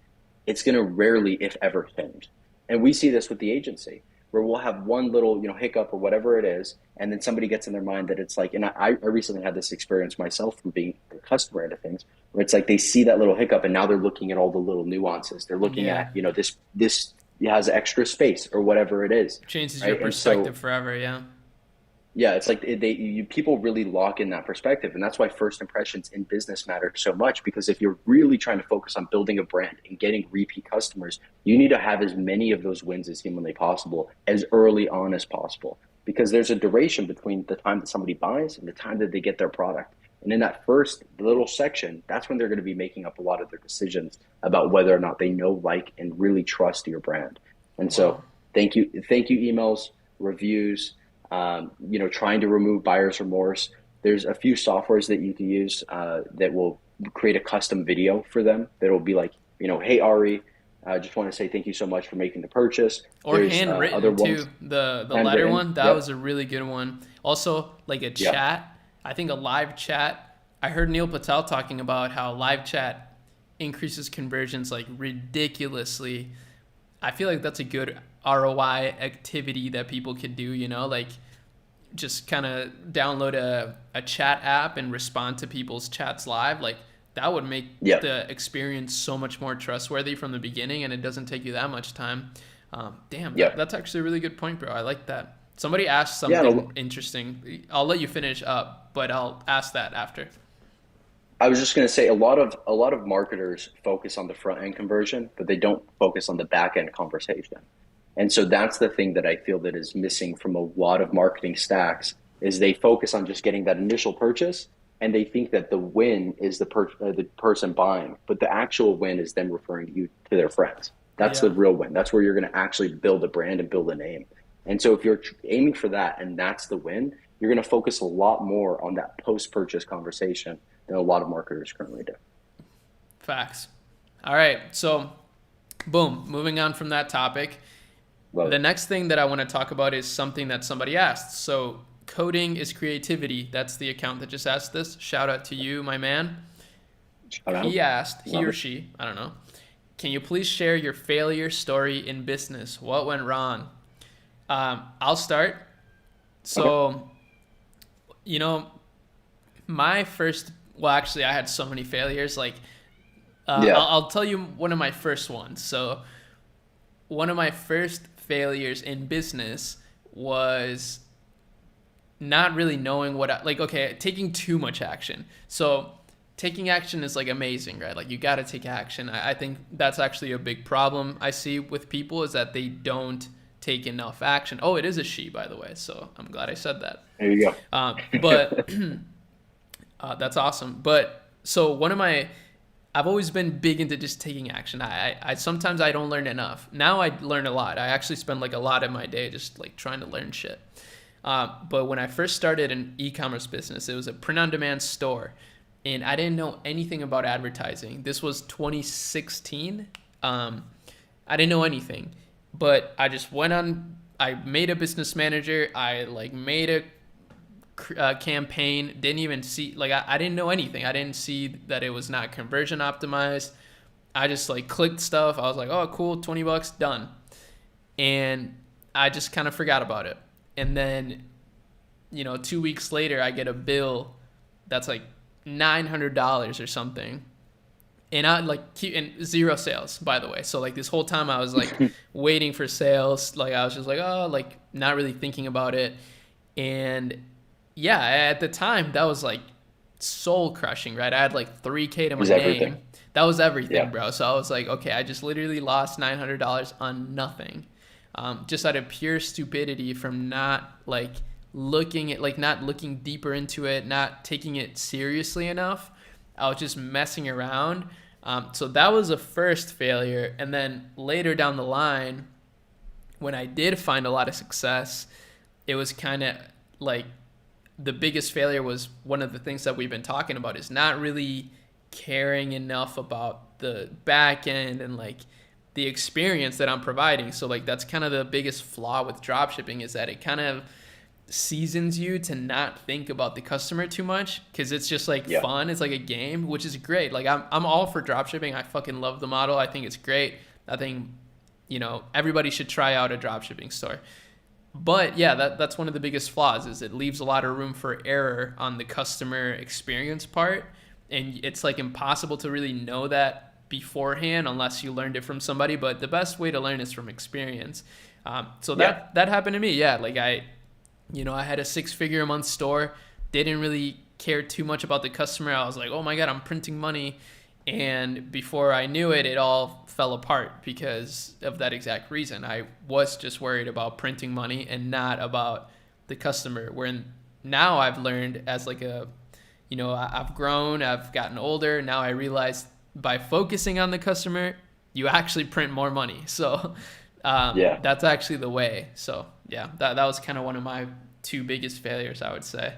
it's going to rarely, if ever, change. And we see this with the agency where we'll have one little, hiccup or whatever it is, and then somebody gets in their mind that it's like, and I recently had this experience myself from being a customer into things, where it's like they see that little hiccup and now they're looking at all the little nuances. They're looking Yeah. at, this has extra space or whatever it is, Changes your right? And perspective so forever. Yeah. yeah, it's like people really lock in that perspective, and that's why first impressions in business matter so much. Because if you're really trying to focus on building a brand and getting repeat customers, you need to have as many of those wins as humanly possible as early on as possible. Because there's a duration between the time that somebody buys and the time that they get their product. And in that first little section, that's when they're going to be making up a lot of their decisions about whether or not they know, like, and really trust your brand. And so, Wow. thank you emails, reviews, trying to remove buyer's remorse. There's a few softwares that you can use that will create a custom video for them that will be like, hey Ari, I just want to say thank you so much for making the purchase. Or There's other handwritten ones, too. The letter handwritten. one, that was Yep. a really good one. Also, like a Yep. chat. I think a live chat. I heard Neil Patel talking about how live chat increases conversions like ridiculously. I feel like that's a good ROI activity that people could do, like just kind of download a chat app and respond to people's chats live. Like that would make Yep. the experience so much more trustworthy from the beginning, and it doesn't take you that much time. Damn, Yep. that's actually a really good point, bro. I like that. Somebody asked Yeah. something interesting. I'll let you finish up, but I'll ask that after. I was just going to say a lot of marketers focus on the front end conversion, but they don't focus on the back end conversation. And so that's the thing that I feel that is missing from a lot of marketing stacks is they focus on just getting that initial purchase and they think that the win is the person buying, but the actual win is them referring you to their friends. That's the Yeah. real win. That's where you're going to actually build a brand and build a name. And so if you're aiming for that and that's the win, you're going to focus a lot more on that post purchase conversation than a lot of marketers currently do. Facts. All right. So, boom, moving on from that topic. Love The it. next thing that I want to talk about is something that somebody asked. So, coding is creativity. That's the account that just asked this. Shout out to you, my man. Shout He out. asked, he Love or it. she, I don't know, can you please share your failure story in business? What went wrong? I'll start. Okay. So, you know, my first, well, actually, I had so many failures. Like, Yeah. I'll tell you one of my first ones. So, one of my first failures in business was not really knowing like, okay, taking too much action. So taking action is like amazing, right? Like you got to take action. I think that's actually a big problem I see with people is that they don't take enough action. Oh, it is a she, by the way, so I'm glad I said that. There you But that's awesome. But so one of my, I've always been big into just taking action. I sometimes I don't learn enough. Now I learn a lot. I actually spend like a lot of my day just like trying to learn shit. But when I first started an e-commerce business, it was a print-on-demand store, and I didn't know anything about advertising. This was 2016. I didn't know anything, but I just went on. I made a business manager. I like made a campaign. Didn't even see like I didn't know anything. I didn't see that it was not conversion optimized. I just like clicked stuff. I was like, oh cool, $20 done, and I just kind of forgot about it. And then 2 weeks later, I get a bill that's like $900 or something, and I like keep and zero sales, by the way. So like this whole time I was like waiting for sales. Like I was just like, oh, like not really thinking about it. And yeah, at the time that was like soul crushing, right? I had like 3K to go. my Is name. everything. That was everything, Yeah, bro. So I was like, okay, I just literally lost $900 on nothing, just out of pure stupidity from not like looking at like not looking deeper into it, not taking it seriously enough. I was just messing around. So that was a first failure, and then later down the line, when I did find a lot of success, it was kind of like the biggest failure was one of the things that we've been talking about is not really caring enough about the back end and like the experience that I'm providing. So like that's kind of the biggest flaw with dropshipping is that it kind of seasons you to not think about the customer too much because it's just like yeah, fun. It's like a game, which is great. Like I'm all for dropshipping. I fucking love the model. I think it's great. I think everybody should try out a dropshipping store. But yeah, that's one of the biggest flaws is it leaves a lot of room for error on the customer experience part, and it's like impossible to really know that beforehand unless you learned it from somebody. But the best way to learn is from experience. So yeah. that happened to me. Yeah, like I had a 6-figure a month store, didn't really care too much about the customer. I was like, oh my god, I'm printing money, and before I knew it, it all fell apart because of that exact reason. I was just worried about printing money and not about the customer. Where now I've learned as like I've grown, I've gotten older. Now I realize by focusing on the customer, you actually print more money. So Yeah. that's actually the way. So yeah, that was kind of one of my two biggest failures, I would say.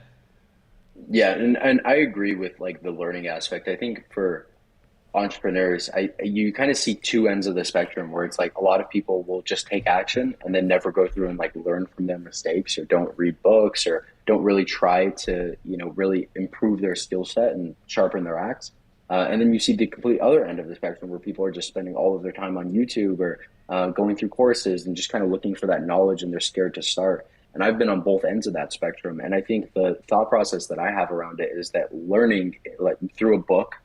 Yeah, and I agree with like the learning aspect. I think for entrepreneurs, I you kind of see two ends of the spectrum where it's like a lot of people will just take action and then never go through and like learn from their mistakes or don't read books or don't really try to, really improve their skill set and sharpen their axe. And then you see the complete other end of the spectrum where people are just spending all of their time on YouTube or going through courses and just kind of looking for that knowledge and they're scared to start. And I've been on both ends of that spectrum. And I think the thought process that I have around it is that learning like through a book,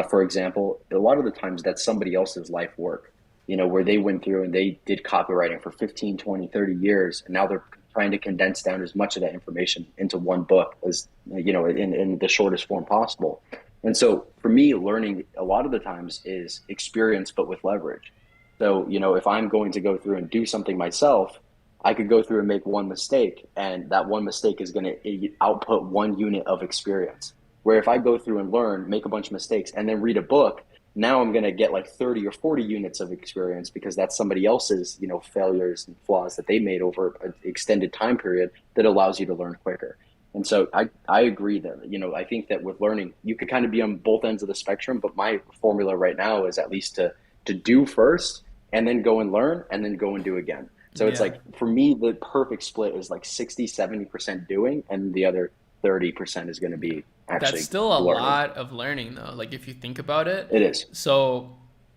for example, a lot of the times that's somebody else's life work, where they went through and they did copywriting for 15, 20, 30 years. And now they're trying to condense down as much of that information into one book as, in the shortest form possible. And so for me, learning a lot of the times is experience, but with leverage. So, if I'm going to go through and do something myself, I could go through and make one mistake, and that one mistake is going to output 1 unit of experience. Where if I go through and learn, make a bunch of mistakes, and then read a book, now I'm going to get like 30 or 40 units of experience because that's somebody else's, failures and flaws that they made over an extended time period that allows you to learn quicker. And so I agree that, I think that with learning, you could kind of be on both ends of the spectrum, but my formula right now is at least to do first and then go and learn and then go and do again. So it's Yeah. like, for me, the perfect split is like 60, 70% doing, and the other 30% is going to be That's actually still a learning. lot of learning though, like if you think about it. It is. So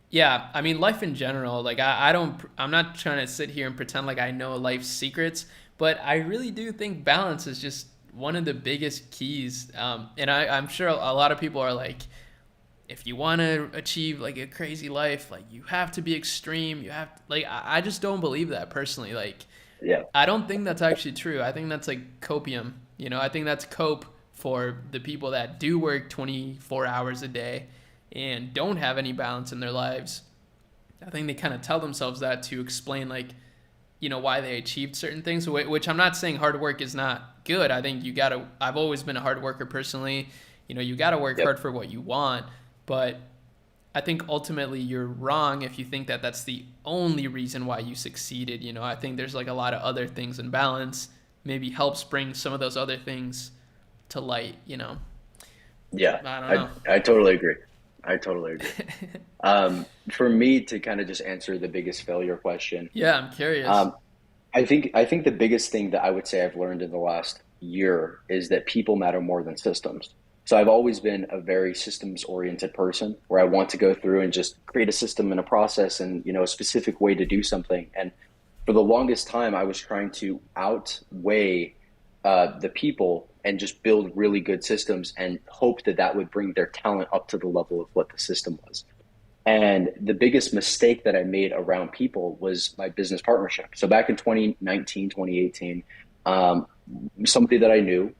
yeah, I mean life in general, like I'm not trying to sit here and pretend like I know life's secrets, but I really do think balance is just one of the biggest keys. And I'm sure a lot of people are like, if you want to achieve like a crazy life, like you have to be extreme. You have to, like I just don't believe that personally. Like Yeah. I don't think that's actually true. I think that's like copium. I think that's cope for the people that do work 24 hours a day and don't have any balance in their lives. I think they kind of tell themselves that to explain like, why they achieved certain things, which I'm not saying hard work is not good. I think I've always been a hard worker personally. You gotta work Yep. hard for what you want, but I think ultimately you're wrong if you think that that's the only reason why you succeeded. I think there's like a lot of other things in balance, maybe helps bring some of those other things to light. Yeah, I don't I know. I totally agree. I totally agree. For me to kind of just answer the biggest failure question, Yeah, I'm curious. um, I think the biggest thing that I would say I've learned in the last year is that people matter more than systems. So I've always been a very systems oriented person where I want to go through and just create a system and a process and a specific way to do something. And for the longest time, I was trying to outweigh the people and just build really good systems and hope that that would bring their talent up to the level of what the system was. And the biggest mistake that I made around people was my business partnership. So back in 2019, 2018, um, somebody that I knew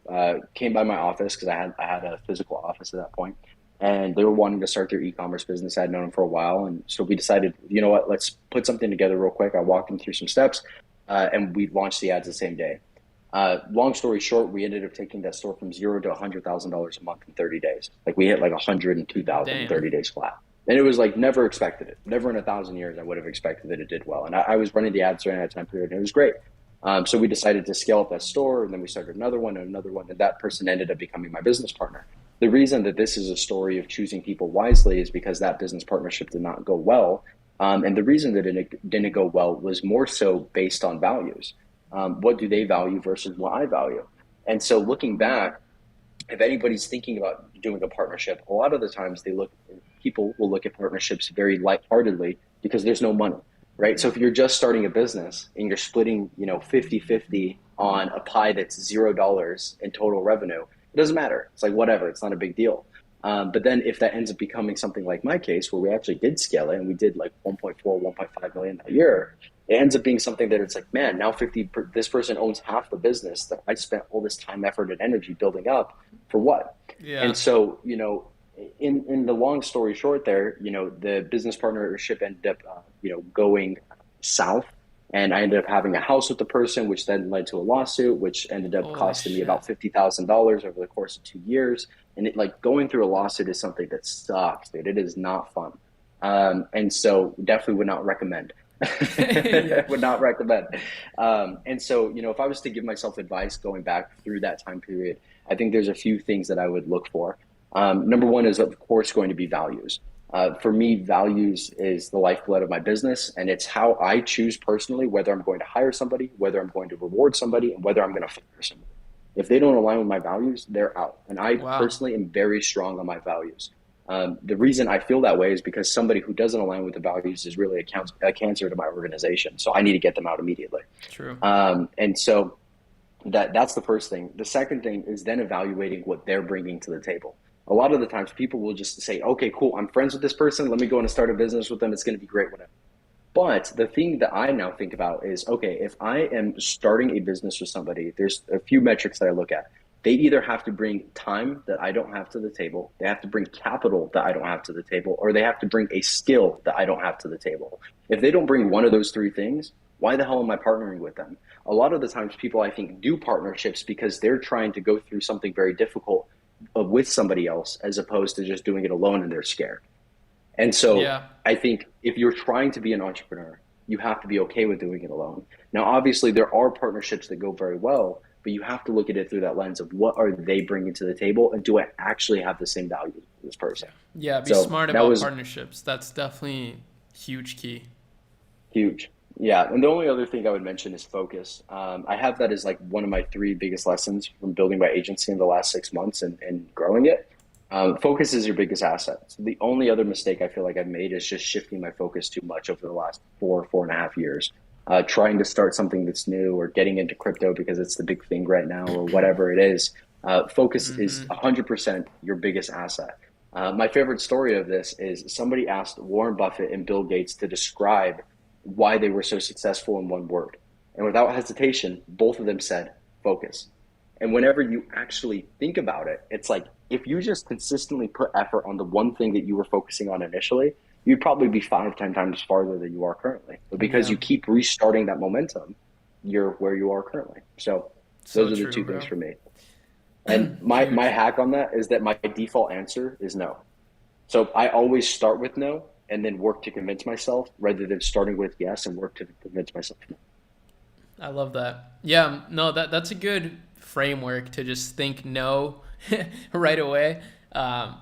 came by my office because I had a physical office at that point, and they were wanting to start their e-commerce business. I had known them for a while, and so we decided, you know what, let's put something together real quick. I walked them through some steps, and we launched the ads the same day. Long story short, we ended up taking that store from zero to $100,000 a month in 30 days. Like we hit like 102,000 in Damn. 30 days flat. And it was like never expected it. Never in a thousand years I would have expected that it did well. And I was running the ads during that time period, and it was great. So we decided to scale up that store, and then we started another one, and that person ended up becoming my business partner. The reason that this is a story of choosing people wisely is because that business partnership did not go well. And the reason that it didn't go well was more so based on values. What do they value versus what I value? And so looking back, if anybody's thinking about doing a partnership, a lot of the times people will look at partnerships very lightheartedly because there's no money, right? So if you're just starting a business and you're splitting, 50-50 on a pie that's $0 in total revenue, it doesn't matter. It's like, whatever, it's not a big deal. But then if that ends up becoming something like my case, where we actually did scale it and we did like 1.4, 1.5 million a year, it ends up being something that it's like, man, now this person owns half the business that I spent all this time, effort, and energy building up for what? Yeah. And so, in the long story short, there, the business partnership ended up, going south, and I ended up having a house with the person, which then led to a lawsuit, which ended up Holy costing me shit. about $50,000 over the course of 2 years. And it like going through a lawsuit is something that sucks, dude. It is not fun. And so definitely would not recommend. Yeah. Would not recommend. And so, if I was to give myself advice going back through that time period, I think there's a few things that I would look for. Number one is, of course, going to be values. For me, values is the lifeblood of my business, and it's how I choose personally whether I'm going to hire somebody, whether I'm going to reward somebody, and whether I'm going to fire somebody. If they don't align with my values, they're out. And I Wow. personally am very strong on my values. The reason I feel that way is because somebody who doesn't align with the values is really a cancer to my organization. So I need to get them out immediately. True. And so that's the first thing. The second thing is then evaluating what they're bringing to the table. A lot of the times people will just say, okay, cool, I'm friends with this person. Let me go and start a business with them. It's going to be great, whatever. But the thing that I now think about is, okay, if I am starting a business with somebody, there's a few metrics that I look at. They either have to bring time that I don't have to the table, they have to bring capital that I don't have to the table, or they have to bring a skill that I don't have to the table. If they don't bring one of those three things, why the hell am I partnering with them? A lot of the times people I think do partnerships because they're trying to go through something very difficult with somebody else as opposed to just doing it alone and they're scared. And so Yeah. I think if you're trying to be an entrepreneur, you have to be okay with doing it alone. Now, obviously, there are partnerships that go very well, but you have to look at it through that lens of what are they bringing to the table and do I actually have the same value as this person? Yeah. Be So smart that about was partnerships. That's definitely huge key. huge. Yeah. And the only other thing I would mention is focus. I have that as like one of my three biggest lessons from building my agency in the last 6 months and growing it. Focus is your biggest asset. So the only other mistake I feel like I've made is just shifting my focus too much over the last 4.5 years. Trying to start something that's new or getting into crypto because it's the big thing right now or whatever it is. Focus is Mm-hmm. 100% your biggest asset. My favorite story of this is somebody asked Warren Buffett and Bill Gates to describe why they were so successful in one word. And without hesitation, both of them said focus. And whenever you actually think about it, it's like if you just consistently put effort on the one thing that you were focusing on initially, you'd probably be 5, 10 times farther than you are currently. But because Yeah. you keep restarting that momentum, you're where you are currently. So So those are the true, two things bro. for me. And my Huge. hack on that is that my default answer is no. So I always start with no and then work to convince myself rather than starting with yes and work to convince myself no. I love that. Yeah, no, that's a good framework to just think no right away. Um,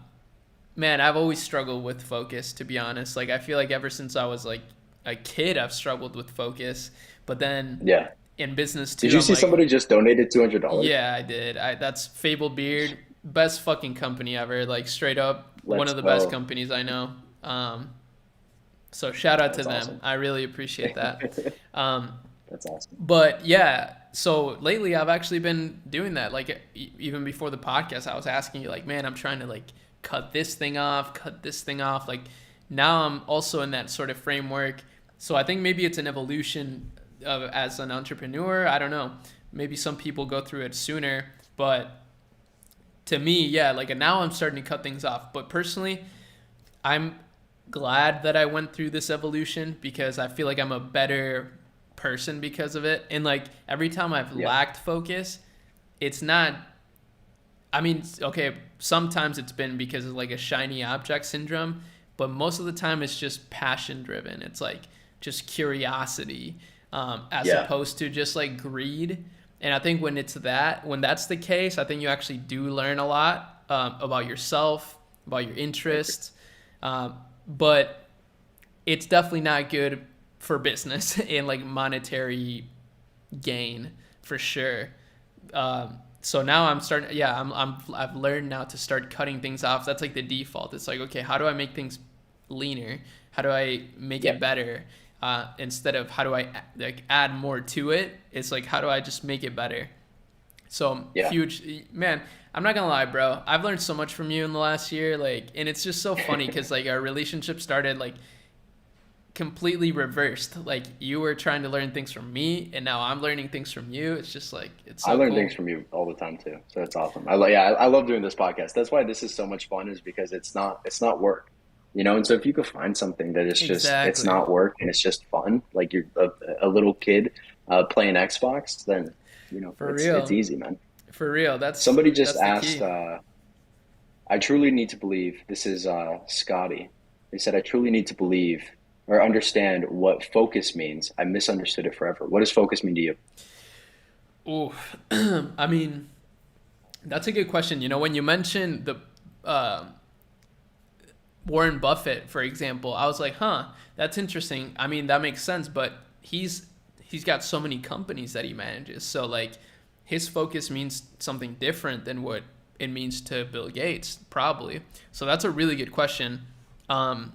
Man, I've always struggled with focus, to be honest. Like, I feel like ever since I was like a kid, I've struggled with focus. But then Yeah. in business Did too, you I'm see like, somebody just donated $200? yeah, I did. That's Fable Beard, best fucking company ever. Like, straight up, one Let's of the best go. companies I know. So shout out to That's them. awesome. I really appreciate that. Um, That's awesome. but yeah, so lately I've actually been doing that. Like even before the podcast, I was asking you, like, man, I'm trying to like cut this thing off, cut this thing off. Like now I'm also in that sort of framework. So I think maybe it's an evolution of as an entrepreneur. I don't know. Maybe some people go through it sooner, but to me, yeah, like now I'm starting to cut things off. But personally, I'm glad that I went through this evolution because I feel like I'm a better person because of it. And like every time I've Yeah. lacked focus, it's not, I mean, okay, sometimes it's been because of like a shiny object syndrome, but most of the time it's just passion driven. It's like just curiosity, as Yeah. opposed to just like greed. And I think when that's the case, I think you actually do learn a lot about yourself, about your I agree. interests. But it's definitely not good for business and like monetary gain for sure. So now I'm starting. Yeah, I've learned now to start cutting things off. That's like the default. It's like, okay, how do I make things leaner? How do I make Yeah. it better? Instead of how do I like add more to it? It's like how do I just make it better? So Yeah. huge, man. I'm not gonna lie, bro. I've learned so much from you in the last year, like, and it's just so funny because like our relationship started like completely reversed. Like you were trying to learn things from me, and now I'm learning things from you. It's just like it's I so learn things cool. from you all the time too. So it's awesome. I love doing this podcast. That's why this is so much fun is because it's not work. And so if you could find something that is just it's Exactly. not work and it's just fun, like you're a little kid playing Xbox, then For it's real. easy, man. For real. Somebody just That's the asked, key. I truly need to believe, this is Scotty. They said, I truly need to believe or understand what focus means. I misunderstood it forever. What does focus mean to you? Ooh, I mean, that's a good question. When you mentioned the uh, Warren Buffett, for example, I was like, huh, that's interesting. I mean, that makes sense, but he's got so many companies that he manages. So like his focus means something different than what it means to Bill Gates, probably. So that's a really good question. Um,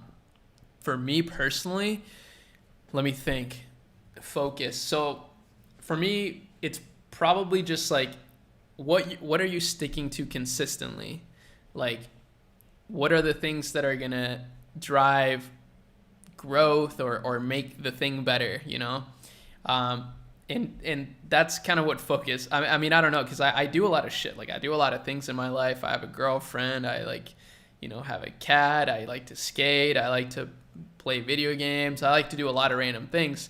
for me personally, let me think. Focus. So for me, it's probably just like what are you sticking to consistently? Like what are the things that are gonna drive growth or make the thing better, um, and that's kind of what focus. I mean, I don't know because I do a lot of shit. Like I do a lot of things in my life. I have a girlfriend. I like, have a cat. I like to skate. I like to play video games. I like to do a lot of random things.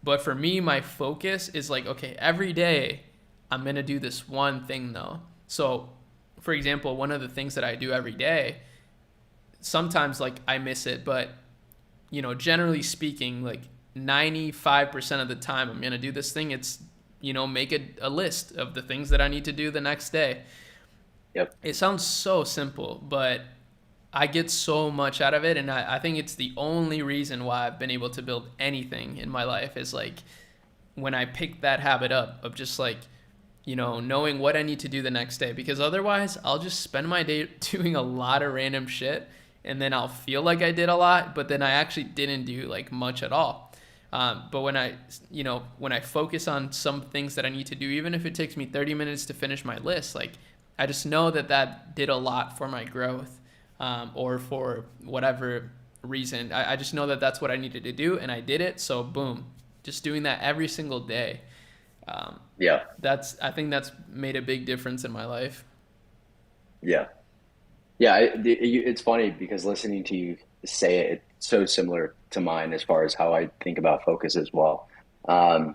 But for me, my focus is like, okay, every day I'm gonna do this one thing though. So, for example, one of the things that I do every day, sometimes like I miss it, but generally speaking, like 95% of the time I'm going to do this thing. It's, make a list of the things that I need to do the next day. Yep. It sounds so simple, but I get so much out of it. And I think it's the only reason why I've been able to build anything in my life is like when I pick that habit up of just like, knowing what I need to do the next day. Because otherwise, I'll just spend my day doing a lot of random shit and then I'll feel like I did a lot, but then I actually didn't do like much at all. But when I focus on some things that I need to do, even if it takes me 30 minutes to finish my list, like I just know that that did a lot for my growth, or for whatever reason. I just know that that's what I needed to do, and I did it. So boom, just doing that every single day. Um, Yeah. I think that's made a big difference in my life. Yeah. Yeah. It's funny because listening to you say it. It's so similar to mine as far as how I think about focus as well. Um,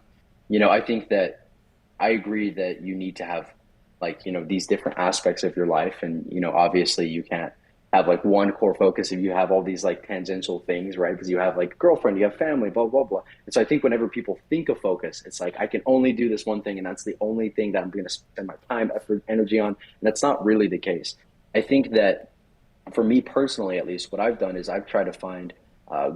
I think that I agree that you need to have like, these different aspects of your life. And, obviously you can't have like one core focus if you have all these like tangential things, right? Because you have like girlfriend, you have family, blah, blah, blah. And so I think whenever people think of focus, it's like, I can only do this one thing. And that's the only thing that I'm going to spend my time, effort, energy on. And that's not really the case. I think that for me personally, at least, what I've done is I've tried to find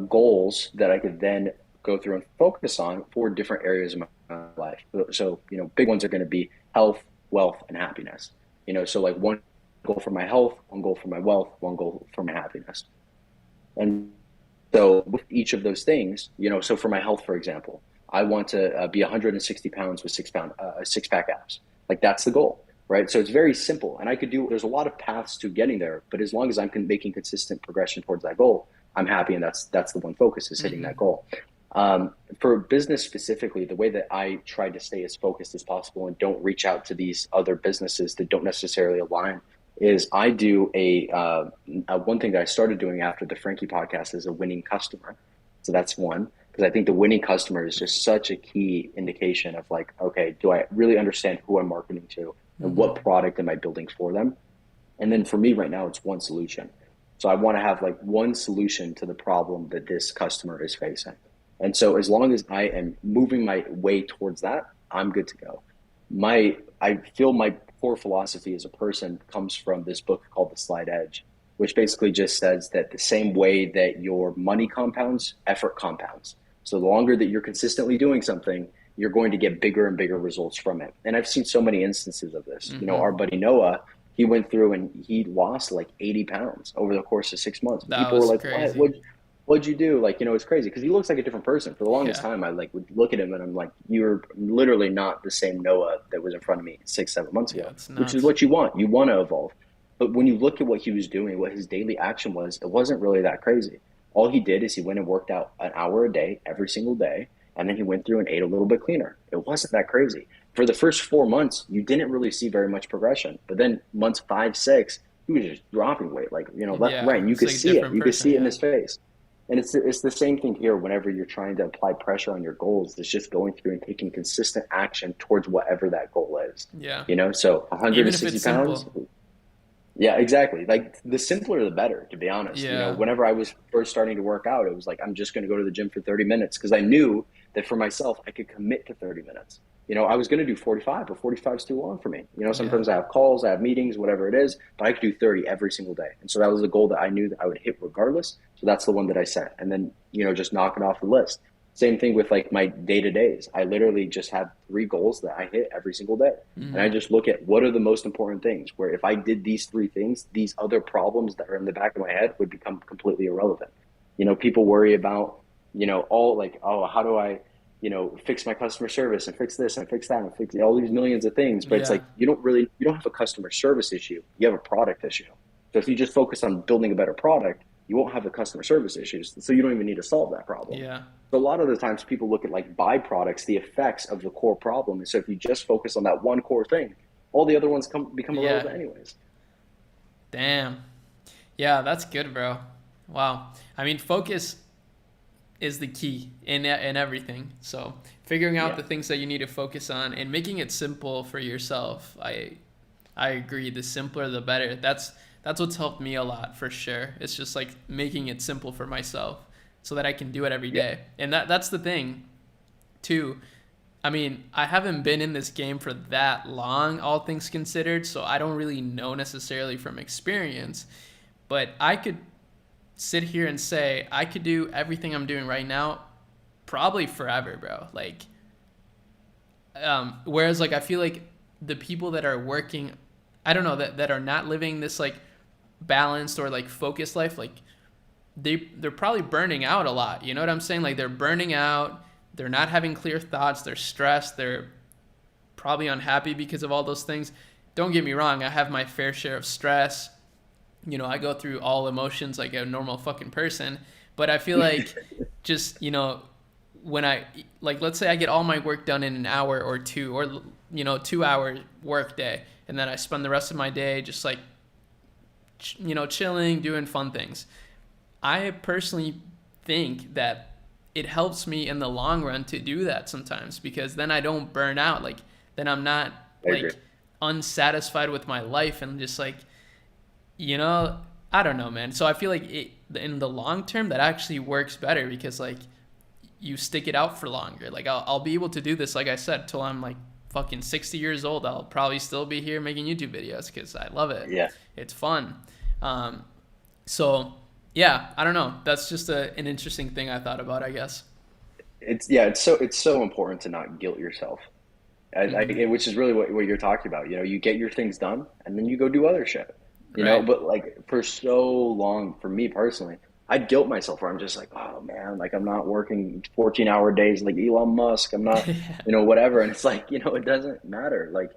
goals that I could then go through and focus on for different areas of my life. So, big ones are going to be health, wealth, and happiness. So like one goal for my health, one goal for my wealth, one goal for my happiness. And so with each of those things, so for my health, for example, I want to be 160 pounds with 6 pound, six pack abs. Like that's the goal, right? So it's very simple. And there's a lot of paths to getting there, but as long as I'm making consistent progression towards that goal, I'm happy. And that's the one focus is hitting that goal. For business specifically, the way that I try to stay as focused as possible and don't reach out to these other businesses that don't necessarily align is I do a one thing that I started doing after the Frankie podcast is a winning customer. So that's one, because I think the winning customer is just such a key indication of like, okay, do I really understand who I'm marketing to and Mm-hmm. what product am I building for them? And then for me right now, it's one solution. So I want to have like one solution to the problem that this customer is facing. And so as long as I am moving my way towards that, I'm good to go. I feel my core philosophy as a person comes from this book called The Slight Edge, which basically just says that the same way that your money compounds, effort compounds. So the longer that you're consistently doing something, you're going to get bigger and bigger results from it. And I've seen so many instances of this. Mm-hmm. Our buddy Noah, he went through and he lost like 80 pounds over the course of 6 months. That People were was like, crazy. what'd you do? Like, it's crazy because he looks like a different person. For the longest Yeah. time, I like would look at him and I'm like, you're literally not the same Noah that was in front of me 6, 7 months Yeah, ago, it's which is nuts. what you want. You want to evolve. But when you look at what he was doing, what his daily action was, it wasn't really that crazy. All he did is he went and worked out an hour a day, every single day. And then he went through and ate a little bit cleaner. It wasn't that crazy. For the first 4 months, you didn't really see very much progression. But then months 5, 6, he was just dropping weight, like, left and right. Yeah, And you it's could like a see it. different You could person. see it in Yeah. his face. And it's the same thing here whenever you're trying to apply pressure on your goals. It's just going through and taking consistent action towards whatever that goal is. Yeah. So Even if 160 it's pounds, simple. yeah, exactly. Like the simpler the better, to be honest. Yeah. Whenever I was first starting to work out, it was like I'm just going to go to the gym for 30 minutes because I knew that for myself I could commit to 30 minutes. I was going to do 45, but 45 is too long for me. Yeah. Sometimes I have calls, I have meetings, whatever it is, but I could do 30 every single day. And so that was the goal that I knew that I would hit regardless. So that's the one that I set. And then, just knock it off the list. Same thing with like my day to days. I literally just have 3 goals that I hit every single day. And I Mm-hmm. just look at what are the most important things where if I did these 3 things, these other problems that are in the back of my head would become completely irrelevant. People worry about, all like, oh, how do I, fix my customer service and fix this and fix that and fix all these millions of things. But it's Yeah. like, you don't have a customer service issue. You have a product issue. So if you just focus on building a better product, you won't have the customer service issues. So you don't even need to solve that problem. Yeah. So a lot of the times people look at like byproducts, the effects of the core problem. And so if you just focus on that one core thing, all the other ones become Yeah. irrelevant anyways. Damn. Yeah, that's good, bro. Wow. I mean, focus is the key in everything. So, figuring out Yeah. the things that you need to focus on and making it simple for yourself. I agree. The simpler the better. That's what's helped me a lot for sure. It's just like making it simple for myself so that I can do it every Yeah. day. And that's the thing too. I mean, I haven't been in this game for that long, all things considered, so I don't really know necessarily from experience, but I could sit here and say I could do everything I'm doing right now probably forever, bro. Like, whereas like I feel like the people that are working, I don't know, that are not living this like balanced or like focused life, like they're probably burning out a lot. You know what I'm saying? Like they're burning out. They're not having clear thoughts. They're stressed. They're probably unhappy because of all those things. Don't get me wrong. I have my fair share of stress. I go through all emotions like a normal fucking person. But I feel like just, when I, like, let's say I get all my work done in an hour or two, or, 2 hour work day. And then I spend the rest of my day just like, chilling, doing fun things. I personally think that it helps me in the long run to do that sometimes, because then I don't burn out. Like, then I'm not I agree. like unsatisfied with my life and just like, you know, I don't know, man. So I feel like in the long term that actually works better, because like you stick it out for longer. Like I'll be able to do this, like I said, till I'm like fucking 60 years old. I'll probably still be here making YouTube videos because I love it. Yeah. It's fun. Um, so yeah, I don't know. That's just an interesting thing I thought about, I guess. It's so important to not guilt yourself. Which is really what you're talking about. You know, you get your things done and then you go do other shit. You know, Right. but like for so long, for me personally, I'd guilt myself where I'm just like, oh man, like I'm not working 14-hour days like Elon Musk. I'm not, Yeah. whatever. And it's like, it doesn't matter. Like,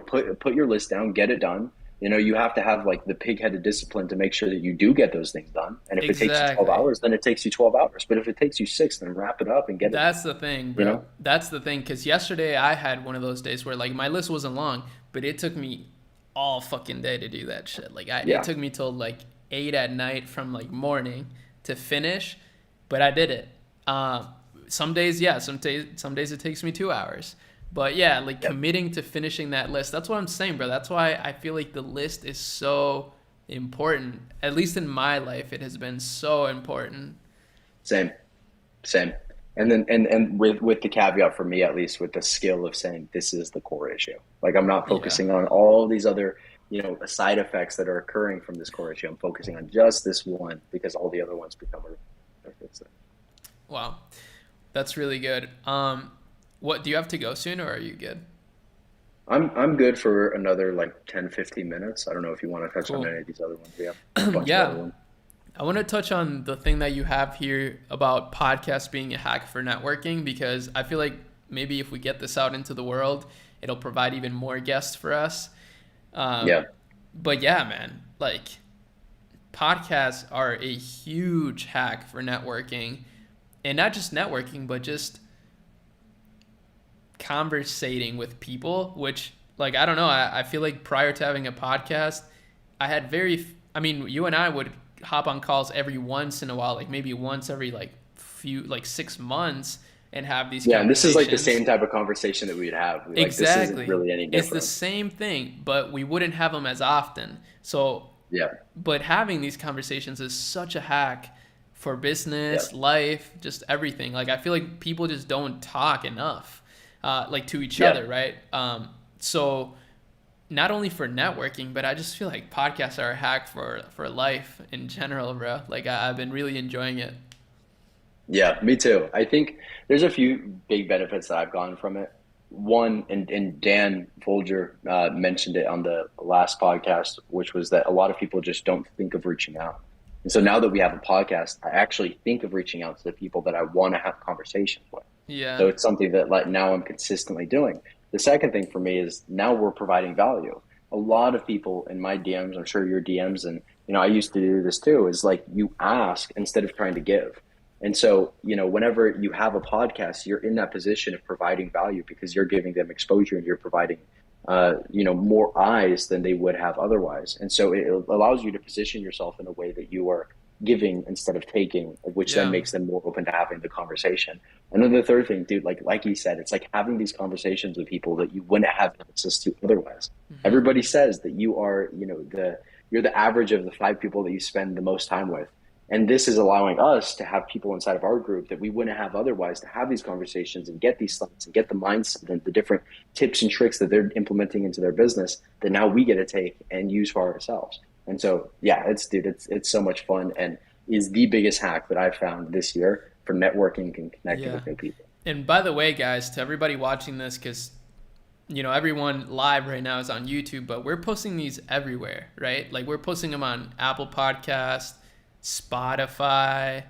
put your list down, get it done. You have to have like the pig-headed discipline to make sure that you do get those things done. And if it takes you 12 Exactly. hours, then it takes you 12 hours. But if it takes you six, then wrap it up and get it done. That's the thing, You bro. know? That's the thing. Because yesterday I had one of those days where like my list wasn't long, but it took me all fucking day to do that shit. Like it Yeah. took me till like 8 at night from like morning to finish, but I did it. Some days, yeah. Some days it takes me 2 hours. But yeah, like Yep. committing to finishing that list. That's what I'm saying, bro. That's why I feel like the list is so important. At least in my life, it has been so important. Same. Same. And then and with the caveat for me at least with the skill of saying this is the core issue. Like I'm not Yeah. focusing on all these other, side effects that are occurring from this core issue. I'm focusing on just this one because all the other ones become a fix it. Wow. That's really good. What do you have to go soon, or are you good? I'm good for another like 10, 15 minutes. I don't know if you want to touch on Cool. any of these other ones. We have a bunch of other Yeah, ones. I want to touch on the thing that you have here about podcasts being a hack for networking, because I feel like maybe if we get this out into the world, it'll provide even more guests for us. Yeah. Um, but yeah, man, like podcasts are a huge hack for networking, and not just networking, but just conversating with people, which like I don't know, I feel like prior to having a podcast, I had I mean, you and I would hop on calls every once in a while, like maybe once every like few like 6 months, and have these Yeah, and this is like the conversations. same type of conversation that we'd have. Like this isn't Exactly. really any It's the different. same thing, but we wouldn't have them as often. So, Yeah. but having these conversations is such a hack for Yeah. business, life, just everything. Like I feel like people just don't talk enough, like to each Yeah. other, right? So not only for networking, but I just feel like podcasts are a hack for life in general, bro. Like I've been really enjoying it. Yeah, me too. I think there's a few big benefits that I've gotten from it. One, and Dan Folger mentioned it on the last podcast, which was that a lot of people just don't think of reaching out. And so now that we have a podcast, I actually think of reaching out to the people that I want to have conversations with. Yeah. So it's something that like now I'm consistently doing. The second thing for me is now we're providing value. A lot of people in my DMs, I'm sure your DMs, and I used to do this too, is like you ask instead of trying to give. And so, whenever you have a podcast, you're in that position of providing value because you're giving them exposure and you're providing, more eyes than they would have otherwise. And so it allows you to position yourself in a way that you are giving instead of taking, which then Yeah. makes them more open to having the conversation. And then the third thing, dude, like you said, it's like having these conversations with people that you wouldn't have access to otherwise. Hmm. Everybody says that you are, you're the average of the five people that you spend the most time with. And this is allowing us to have people inside of our group that we wouldn't have otherwise to have these conversations and get these thoughts and get the mindset and the different tips and tricks that they're implementing into their business that now we get to take and use for ourselves. And so, yeah, it's so much fun and is the biggest hack that I've found this year for networking and connecting Yeah. with new people. And by the way, guys, to everybody watching this, because everyone live right now is on YouTube, but we're posting these everywhere, right? Like we're posting them on Apple Podcast, Spotify.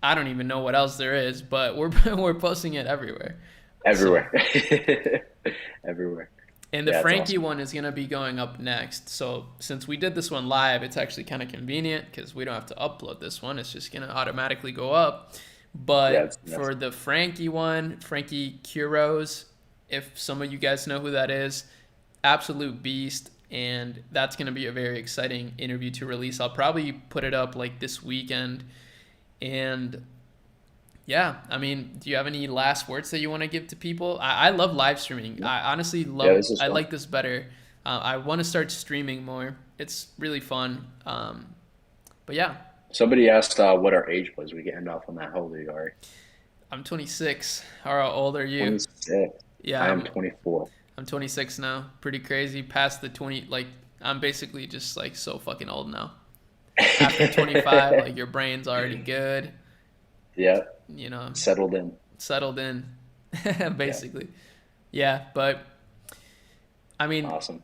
I don't even know what else there is, but we're we're posting it everywhere. So, Everywhere. Everywhere. and the Yeah, it's Frankie awesome. one is gonna be going up next. So since we did this one live, it's actually kind of convenient because we don't have to upload this one. It's just gonna automatically go up. Yeah, But it's for the Frankie one, Frankie Kuros, if some of you guys know who that is, absolute beast. and that's going to be a very exciting interview to release. I'll probably put it up like this weekend. And yeah, I mean, do you have any last words that you want to give to people? I love live streaming. I honestly Yeah, love, this is I fun. like this better. I want to start streaming more. It's really fun. But yeah, Somebody asked what our age was. We can end off on that. How old are you, Ari? I'm 26. How old are you? 26. Yeah, I am 24. I'm 26 now. Pretty crazy. Past the 20, like I'm basically just like so fucking old now. After 25, like your brain's already good, Yeah, you know, settled in. settled in, Yeah, basically. Yeah, but I mean, awesome.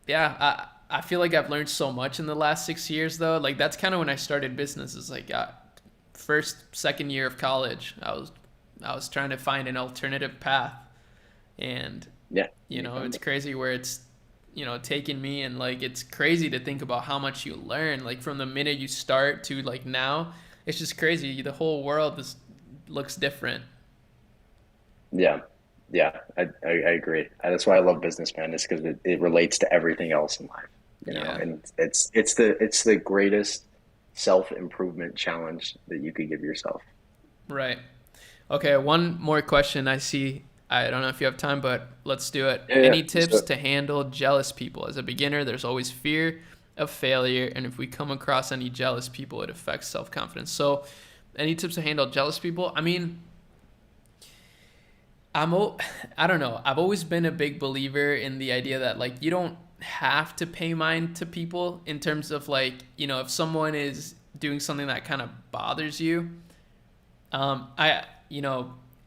yeah, I feel like I've learned so much in the last 6 years though. Like that's kind of when I started business. Is like first, second year of college. I was trying to find an alternative path, and Yeah, you you know found it's it. crazy where it's taken me, and like it's crazy to think about how much you learn like from the minute you start to like now. It's just crazy. The whole world is looks different. Yeah, yeah, I agree. That's why I love business, man. Is because it relates to everything else in life, Yeah, and it's the greatest self improvement challenge that you could give yourself. right. Okay, one more question. I see. I don't know if you have time, but let's do it. Yeah, yeah. Any So tips to handle jealous people? As a beginner, there's always fear of failure, and if we come across any jealous people, it affects self confidence. So, any tips to handle jealous people? I mean, I'm o- I don't know. I've always been a big believer in the idea that like you don't have to pay mind to people in terms of like, if someone is doing something that kind of bothers you,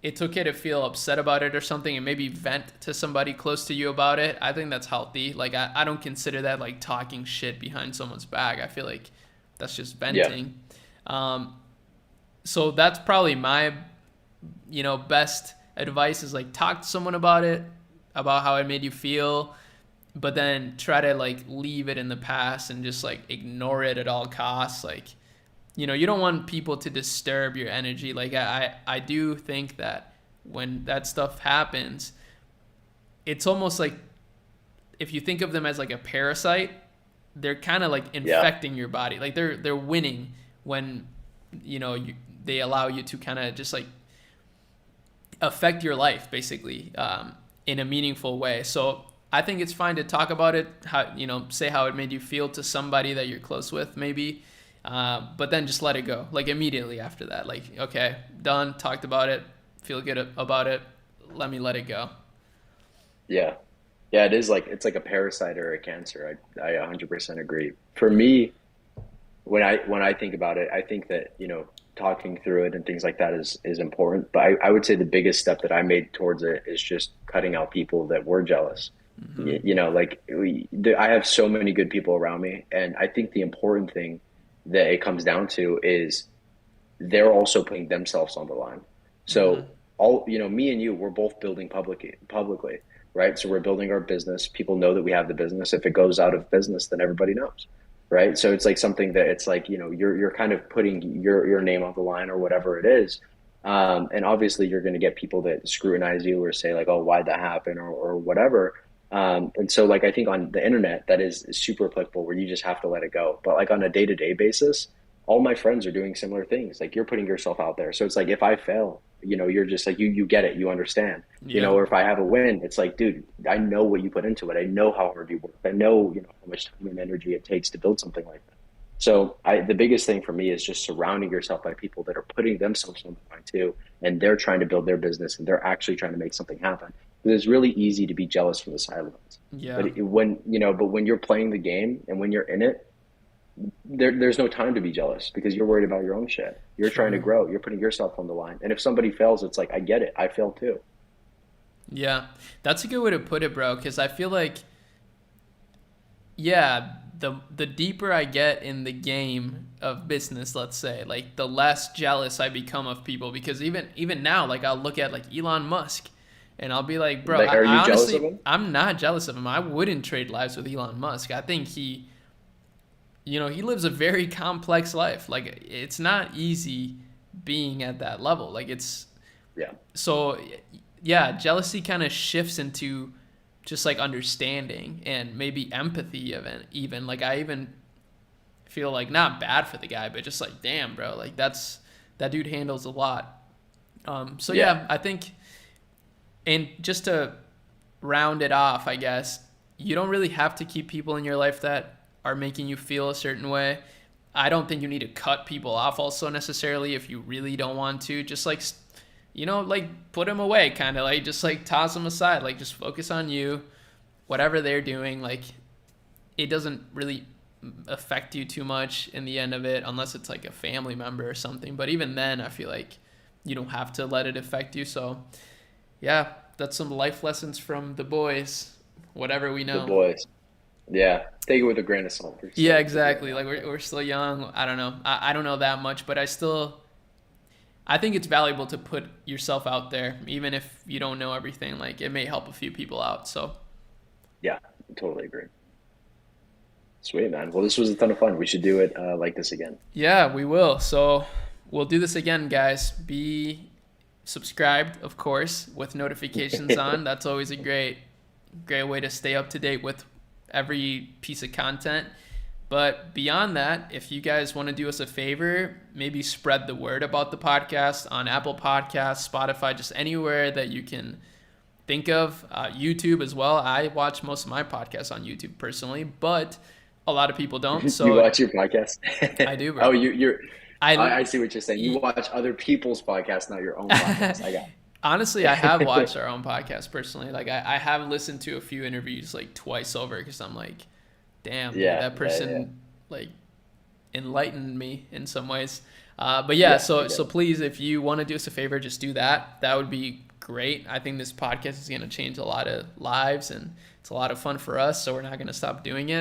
it's okay to feel upset about it or something and maybe vent to somebody close to you about it. I think that's healthy. Like I don't consider that like talking shit behind someone's back. I feel like that's just yeah, venting. Um, so that's probably my best advice is like talk to someone about it, about how it made you feel, but then try to like leave it in the past and just like ignore it at all costs. Like, you don't want people to disturb your energy. Like I do think that when that stuff happens, it's almost like if you think of them as like a parasite, they're kind of like yeah, infecting your body. Like they're winning when they allow you to kind of just like affect your life basically, in a meaningful way. So I think it's fine to talk about it, how say how it made you feel to somebody that you're close with, maybe, but then just let it go, like immediately after that. Like, okay, done, talked about it, feel good about it. Let it go. yeah, yeah. It's like a parasite or a cancer. I 100% agree. For me, when I think about it, I think that talking through it and things like that is important. But I would say the biggest step that I made towards it is just cutting out people that were jealous. Hmm. Like I have so many good people around me, and I think the important thing that it comes down to is they're also putting themselves on the line. Hmm. So me and you, we're both building publicly, right? So we're building our business. People know that we have the business. If it goes out of business, then everybody knows, right? So it's like something that it's like, you're kind of putting your name on the line or whatever it is. And obviously you're going to get people that scrutinize you or say like, oh, why'd that happen or whatever. And so like, I think on the internet, that is super applicable where you just have to let it go. But like on a day-to-day basis, all my friends are doing similar things. Like you're putting yourself out there. So it's like if I fail, you're just like you get it, you understand. Yeah. Or if I have a win, it's like, dude, I know what you put into it. I know how hard you work. I know, how much time and energy it takes to build something like that. So the biggest thing for me is just surrounding yourself by people that are putting themselves on the line too, and they're trying to build their business and they're actually trying to make something happen. Because it's really easy to be jealous from the sidelines. Yeah. But when you're playing the game and when you're in it, there's no time to be jealous because you're worried about your own shit. You're trying to True. grow. You're putting yourself on the line. And if somebody fails, it's like, I get it. I failed too. Yeah, that's a good way to put it, bro, because I feel like, yeah, the deeper I get in the game of business, let's say, like the less jealous I become of people, because even now, like I'll look at like Elon Musk and I'll be like, bro, Like, are I you jealous of honestly, them? I'm not jealous of him. I wouldn't trade lives with Elon Musk. I think he lives a very complex life. Like it's not easy being at that level. Like it's Yeah. so, yeah, jealousy kind of shifts into just like understanding and maybe empathy even like I even feel like not bad for the guy, but just like, damn, bro, like that dude handles a lot. So Yeah. yeah, I think, and just to round it off, I guess, you don't really have to keep people in your life that are making you feel a certain way. I don't think you need to cut people off also necessarily if you really don't want to. Just like, like put them away, kind of like just like toss them aside. Like just focus on you, whatever they're doing. Like it doesn't really affect you too much in the end of it, unless it's like a family member or something. But even then, I feel like you don't have to let it affect you. So yeah, that's some life lessons from the boys, whatever we The know. boys. Yeah. Take it with a grain of salt. We're Yeah, still figuring exactly. it Like out. we're still young. I don't know. I don't know that much, but I think it's valuable to put yourself out there, even if you don't know everything. Like it may help a few people out. So Yeah, totally agree. Sweet, man. Well, this was a ton of fun. We should do it like this again. yeah, we will. So we'll do this again, guys. Be subscribed, of course, with notifications on. That's always a great way to stay up to date with every piece of content. But beyond that, if you guys want to do us a favor, maybe spread the word about the podcast on Apple Podcasts, Spotify, just anywhere that you can think of. YouTube as well. I watch most of my podcasts on YouTube personally, but a lot lot of people don't. You So watch your podcast? I do, Oh, bro. you're. I I see what you're saying. You watch other people's podcasts, not your own podcast. I got honestly, I have watched our own podcast personally. Like I have listened to a few interviews like twice over because I'm like, damn, dude, Yeah, that yeah, yeah. person like enlightened me in some ways. But yeah, Yeah, so you so did. please, if you want to do us a favor, just do that. That would be great. I think this podcast is going to change a lot of lives, and it's a lot of fun for us. So we're not going to stop doing it.